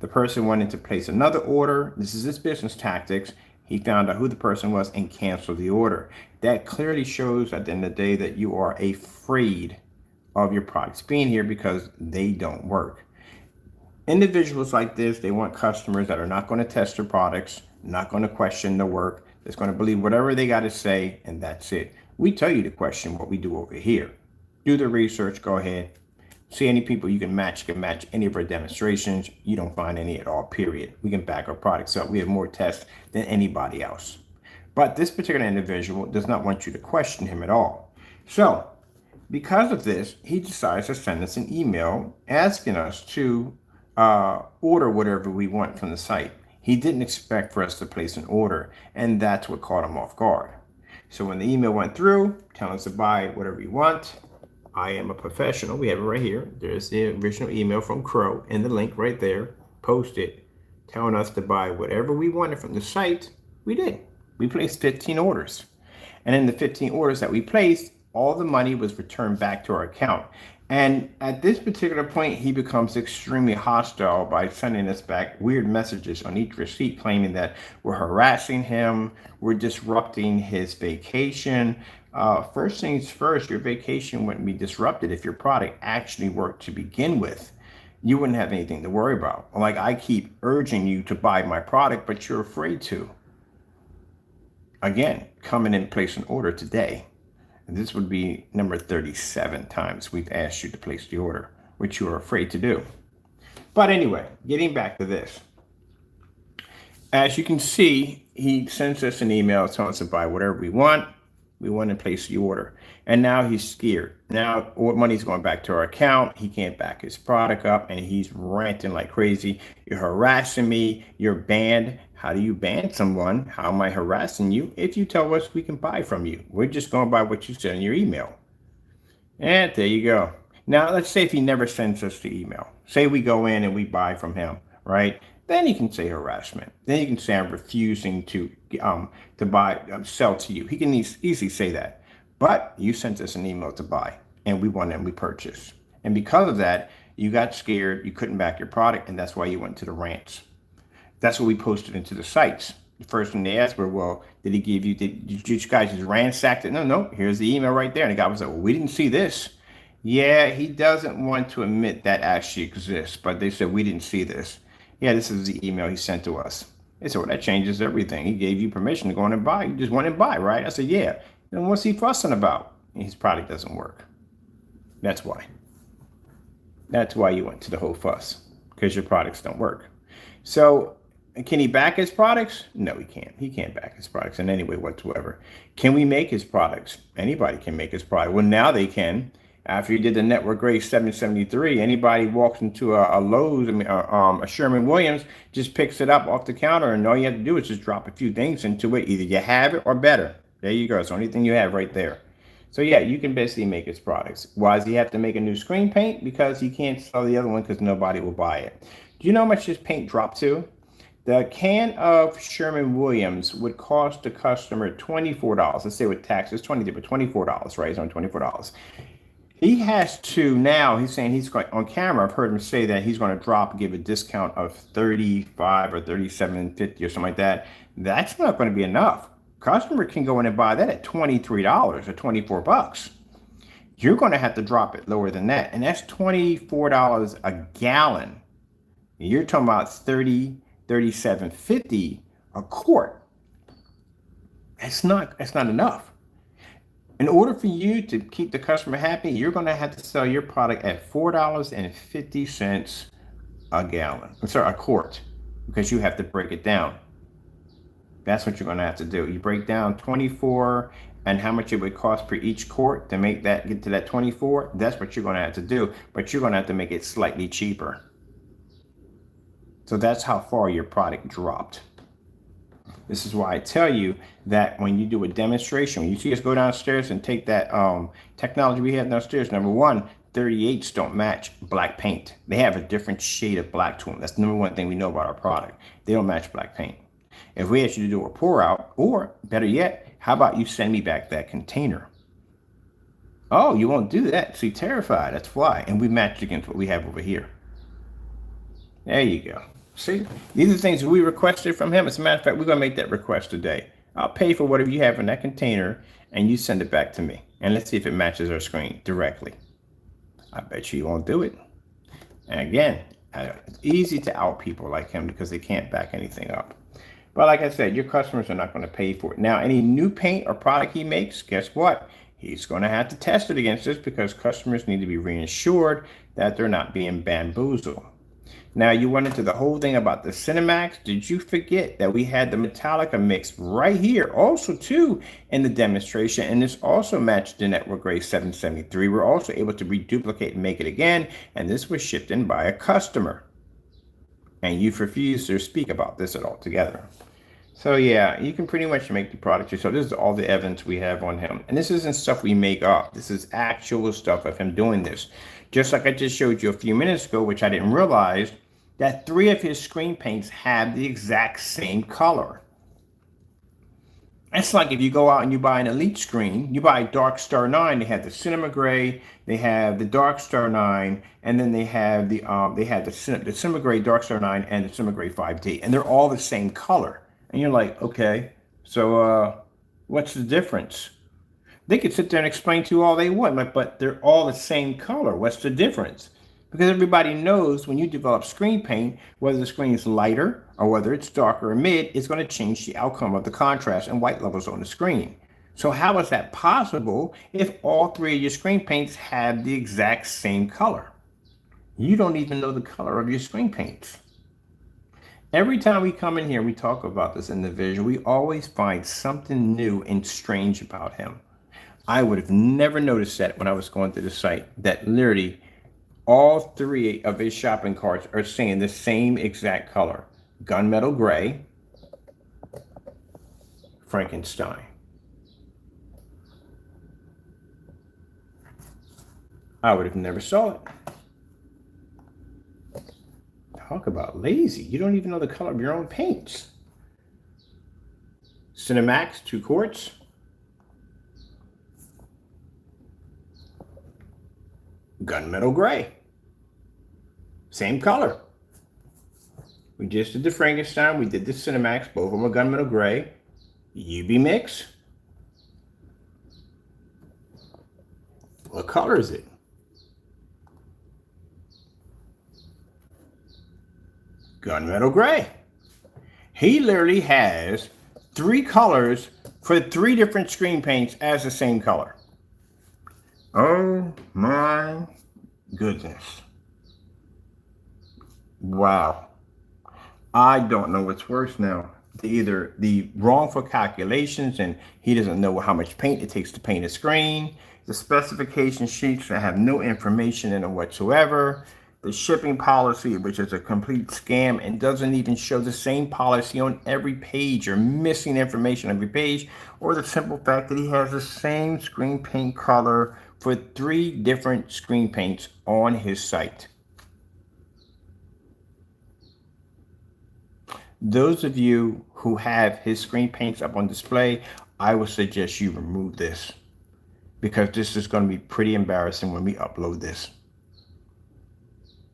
The person wanted to place another order. This is his business tactics. He found out who the person was and canceled the order. That clearly shows at the end of the day that you are afraid of your products being here because they don't work. Individuals like this, they want customers that are not going to test their products, not going to question the work, that's going to believe whatever they got to say, and that's it. We tell you to question what we do over here. Do the research, go ahead. See any people you can match any of our demonstrations. You don't find any at all, period. We can back our products up. We have more tests than anybody else. But this particular individual does not want you to question him at all. So because of this, he decides to send us an email asking us to order whatever we want from the site. He didn't expect for us to place an order, and that's what caught him off guard. So when the email went through, telling us to buy whatever you want, I am a professional. We have it right here. There's the original email from Crow and the link right there, posted, telling us to buy whatever we wanted from the site. We did. We placed 15 orders. And in the 15 orders that we placed, all the money was returned back to our account. And at this particular point, he becomes extremely hostile by sending us back weird messages on each receipt claiming that we're harassing him, we're disrupting his vacation. First things first, your vacation wouldn't be disrupted if your product actually worked to begin with. You wouldn't have anything to worry about. Like, I keep urging you to buy my product, but you're afraid to. Again, come in and place an order today. This would be number 37 times we've asked you to place the order, which you are afraid to do. But anyway, getting back to this. As you can see, he sends us an email telling us to buy whatever we want. We want to place the order. And now he's scared. Now all money's going back to our account. He can't back his product up, and he's ranting like crazy. You're harassing me. You're banned. How do you ban someone? How am I harassing you if you tell us we can buy from you? We're just going by what you said in your email. And there you go. Now, let's say if he never sends us the email. Say we go in and we buy from him, right? Then you can say harassment. Then you can say I'm refusing to buy, sell to you. He can easily say that. But you sent us an email to buy, and we won and we purchased. And because of that, you got scared, you couldn't back your product, and that's why you went to the rants. That's what we posted into the sites. The first thing they asked were, well, did he give you, did you guys just ransacked it? No, here's the email right there. And the guy was like, well, we didn't see this. Yeah, he doesn't want to admit that actually exists, but they said, we didn't see this. Yeah, this is the email he sent to us. They said, well, that changes everything. He gave you permission to go in and buy. You just went and buy, right? I said, yeah. Then what's he fussing about? His product doesn't work. That's why. That's why you went to the whole fuss, because your products don't work. So, can he back his products? No, he can't. He can't back his products in any way whatsoever. Can we make his products? Anybody can make his product. Well, now they can. After you did the network grade 773, anybody walks into a Lowe's, a Sherman-Williams, just picks it up off the counter, and all you have to do is just drop a few things into it. Either you have it or better. There you go. It's the only thing you have right there. So yeah, you can basically make his products. Why does he have to make a new screen paint? Because he can't sell the other one because nobody will buy it. Do you know how much this paint dropped to? The can of Sherman-Williams would cost the customer $24. Let's say with taxes, $23, but $24, right? It's only $24. He has to now, he's saying he's going on camera. I've heard him say that he's going to give a discount of 35 or 37.50 or something like that. That's not going to be enough. Customer can go in and buy that at $23 or $24. You're going to have to drop it lower than that. And that's $24 a gallon. You're talking about $37.50 a quart. That's not enough. In order for you to keep the customer happy, you're going to have to sell your product at $4.50 a gallon. I'm sorry, a quart, because you have to break it down. That's what you're going to have to do. You break down 24 and how much it would cost per each quart to make that get to that 24. That's what you're going to have to do, but you're going to have to make it slightly cheaper. So that's how far your product dropped. This is why I tell you that when you do a demonstration, when you see us go downstairs and take that technology we have downstairs, number one, 38s don't match black paint. They have a different shade of black to them. That's the number one thing we know about our product. They don't match black paint. If we ask you to do a pour out, or better yet, how about you send me back that container? Oh, you won't do that. See, terrified. That's why. And we matched against what we have over here. There you go. See, these are things we requested from him. As a matter of fact, we're going to make that request today. I'll pay for whatever you have in that container, and you send it back to me. And let's see if it matches our screen directly. I bet you won't do it. And again, it's easy to out people like him because they can't back anything up. But like I said, your customers are not going to pay for it. Now, any new paint or product he makes, guess what? He's going to have to test it against this because customers need to be reassured that they're not being bamboozled. Now you went into the whole thing about the Cinemax. Did you forget that we had the Metallica mix right here also too in the demonstration, and this also matched the Network Grade 773. We're also able to reduplicate and make it again, and this was shipped in by a customer. And you've refused to speak about this at all together. So yeah, you can pretty much make the product yourself. This is all the evidence we have on him. And this isn't stuff we make up. This is actual stuff of him doing this. Just like I just showed you a few minutes ago, which I didn't realize, that 3 of his screen paints have the exact same color. It's like if you go out and you buy an Elite screen, you buy Dark Star 9, they have the Cinema Gray, they have the Dark Star 9, and then they have the Cinema Gray, Dark Star 9, and the Cinema Gray 5D, and they're all the same color. And you're like, okay, so what's the difference? They could sit there and explain to you all they want, but they're all the same color. What's the difference? Because everybody knows when you develop screen paint, whether the screen is lighter or whether it's darker or mid, it's going to change the outcome of the contrast and white levels on the screen. So how is that possible if all 3 of your screen paints have the exact same color? You don't even know the color of your screen paints. Every time we come in here, we talk about this individual, we always find something new and strange about him. I would have never noticed that when I was going through the site, that literally all 3 of his shopping carts are saying the same exact color. Gunmetal Gray, Frankenstein. I would have never saw it. Talk about lazy. You don't even know the color of your own paints. Cinemax, 2 quarts. Gunmetal Gray. Same color. We just did the Frankenstein. We did the Cinemax. Both of them are Gunmetal Gray. UV mix. What color is it? Gunmetal Gray. He literally has 3 colors for 3 different screen paints as the same color. Oh my goodness. Wow. I don't know what's worse now. Either the wrongful calculations and he doesn't know how much paint it takes to paint a screen, the specification sheets that have no information in it whatsoever, the shipping policy, which is a complete scam and doesn't even show the same policy on every page or missing information on every page, or the simple fact that he has the same screen paint color for 3 different screen paints on his site. Those of you who have his screen paints up on display, I would suggest you remove this, because this is going to be pretty embarrassing when we upload this.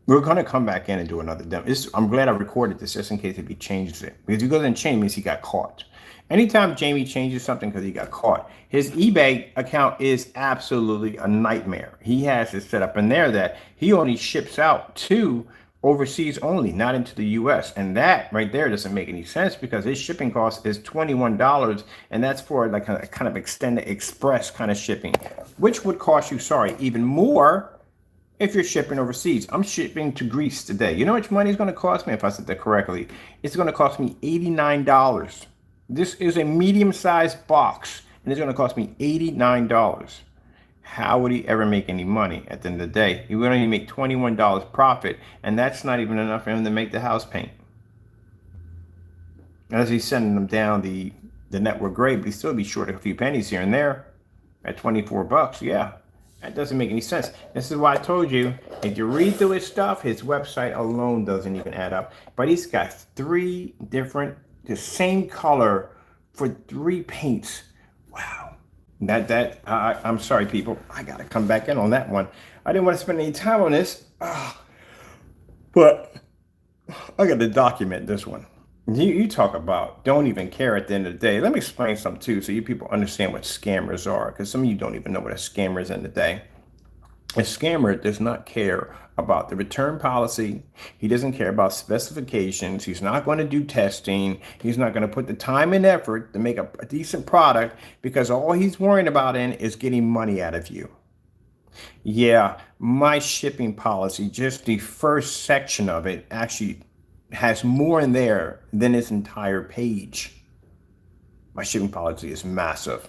We're going to come back in and do another demo. I'm glad I recorded this just in case if he changes it. Because if he goes and change, means he got caught. Anytime Jamie changes something because he got caught, his eBay account is absolutely a nightmare. He has it set up in there that he only ships out to overseas only, not into the US. And that right there doesn't make any sense because his shipping cost is $21. And that's for like a kind of extended express kind of shipping, which would cost you, even more if you're shipping overseas. I'm shipping to Greece today. You know how much money it's going to cost me if I said that correctly? It's going to cost me $89. This is a medium-sized box, and it's going to cost me $89. How would he ever make any money at the end of the day? He would only make $21 profit, and that's not even enough for him to make the house paint. As he's sending them down the network grade, but he'd still be short a few pennies here and there at 24 bucks. Yeah. That doesn't make any sense. This is why I told you, if you read through his stuff, his website alone doesn't even add up. But he's got 3 different, the same color for 3 paints. Wow. I'm sorry, people. I got to come back in on that one. I didn't want to spend any time on this, but I got to document this one. You talk about don't even care at the end of the day. Let me explain something too so you people understand what scammers are, because some of you don't even know what a scammer is in the day. A scammer does not care about the return policy. He doesn't care about specifications. He's not going to do testing. He's not going to put the time and effort to make a decent product, because all he's worrying about is getting money out of you. Yeah, my shipping policy, just the first section of it, actually has more in there than its entire page. My shipping policy is massive.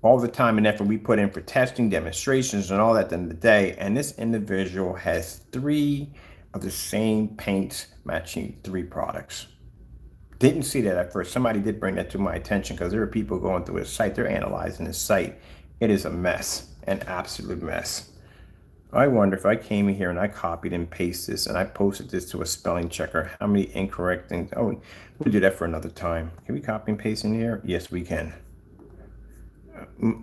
All the time and effort we put in for testing, demonstrations, and all that at the end of the day. And this individual has 3 of the same paints matching 3 products. Didn't see that at first. Somebody did bring that to my attention because there are people going through his site. They're analyzing his site. It is a mess, an absolute mess. I wonder if I came in here and I copied and pasted this and I posted this to a spelling checker, how many incorrect things. Oh, we'll do that for another time. Can we copy and paste in here? Yes, we can.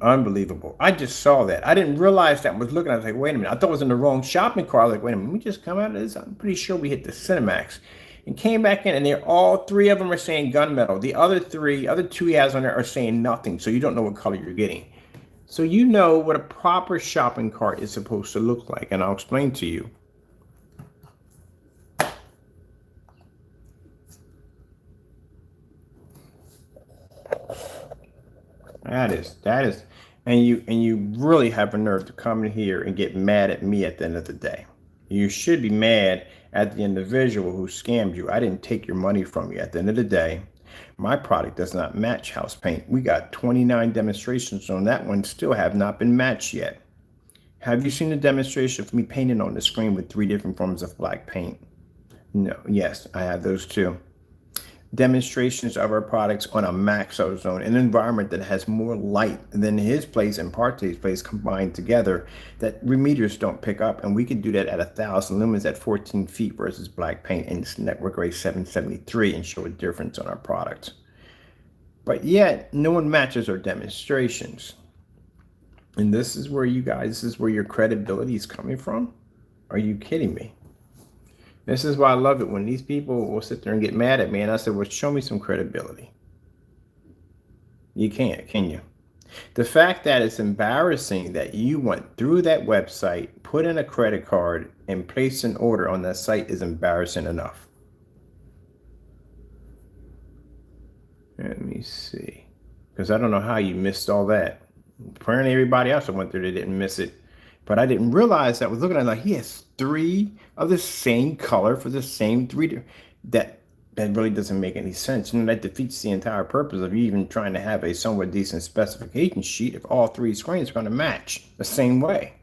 Unbelievable. I just saw that. I didn't realize that. I was looking. I was like, wait a minute. I thought it was in the wrong shopping cart. I was like, wait a minute. Let me just come out of this. I'm pretty sure we hit the Cinemax. And came back in, and they're all 3 of them are saying gunmetal. The other 2 he has on there are saying nothing. So you don't know what color you're getting. So you know what a proper shopping cart is supposed to look like. And I'll explain to you. That is, and you really have a nerve to come in here and get mad at me at the end of the day. You should be mad at the individual who scammed you. I didn't take your money from you. At the end of the day, my product does not match house paint. We got 29 demonstrations on that one, still have not been matched yet. Have you seen the demonstration of me painting on the screen with 3 different forms of black paint? No, yes, I have those too. Demonstrations of our products on a max ozone, an environment that has more light than his place and Partey's place combined together that meters don't pick up. And we could do that at 1,000 lumens at 14 feet versus black paint in network grade 773 and show a difference on our product. But yet, no one matches our demonstrations. And this is where this is where your credibility is coming from? Are you kidding me? This is why I love it when these people will sit there and get mad at me. And I said, well, show me some credibility. You can't, can you? The fact that it's embarrassing that you went through that website, put in a credit card, and placed an order on that site is embarrassing enough. Let me see. Because I don't know how you missed all that. Apparently everybody else that went through, they didn't miss it. But I didn't realize that. I was looking at it like he has 3 of the same color for the same 3. That really doesn't make any sense. And that defeats the entire purpose of you even trying to have a somewhat decent specification sheet if all 3 screens are going to match the same way.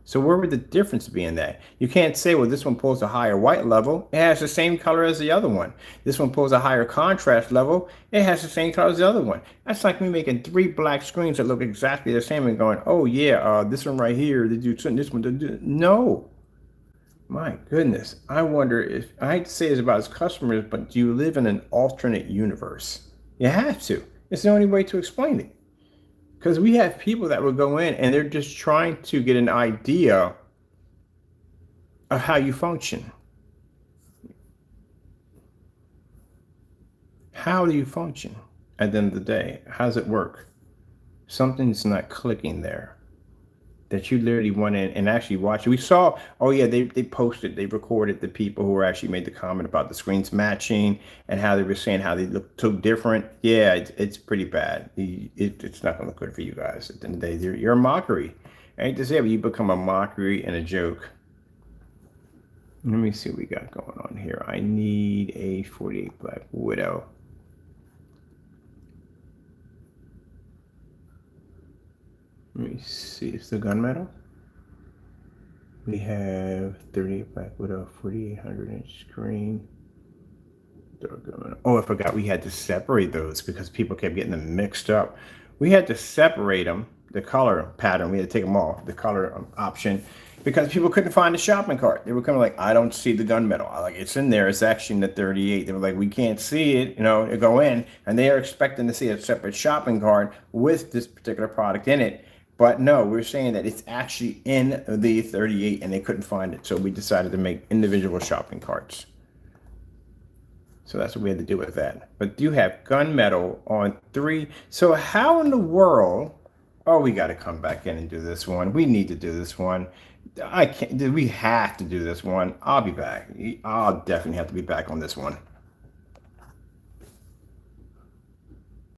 So where would the difference be in that? You can't say, well, this one pulls a higher white level. It has the same color as the other one. This one pulls a higher contrast level. It has the same color as the other one. That's like me making 3 black screens that look exactly the same and going, oh, yeah, this one right here, they do this one. They do. No. My goodness. I wonder if, I hate to say this about his customers, but do you live in an alternate universe? You have to. It's the only way to explain it. Because we have people that will go in and they're just trying to get an idea of how you function. How do you function at the end of the day? How does it work? Something's not clicking there. That you literally went in and actually watched it. We saw, oh yeah, they posted, they recorded the people who were actually made the comment about the screens matching and how they were saying how they look so different. Yeah, it's pretty bad. It's not gonna look good for you guys. At the end of the day, you're a mockery. I hate to say it, but you become a mockery and a joke. Let me see what we got going on here. I need a 48 Black Widow. Let me see, it's the gunmetal. We have 38 Black Widow, 4800 inch screen. Oh, I forgot we had to separate those because people kept getting them mixed up. We had to separate them, the color pattern. We had to take them off, the color option, because people couldn't find the shopping cart. They were kind of like, I don't see the gunmetal. I like, it's in there. It's actually in the 38. They were like, we can't see it. You know, they go in and they are expecting to see a separate shopping cart with this particular product in it. But no, we're saying that it's actually in the 38 and they couldn't find it. So we decided to make individual shopping carts. So that's what we had to do with that. But you have gunmetal on 3. So how in the world, oh, we got to come back in and do this one. We need to do this one. I can't, we have to do this one. I'll be back. I'll definitely have to be back on this one.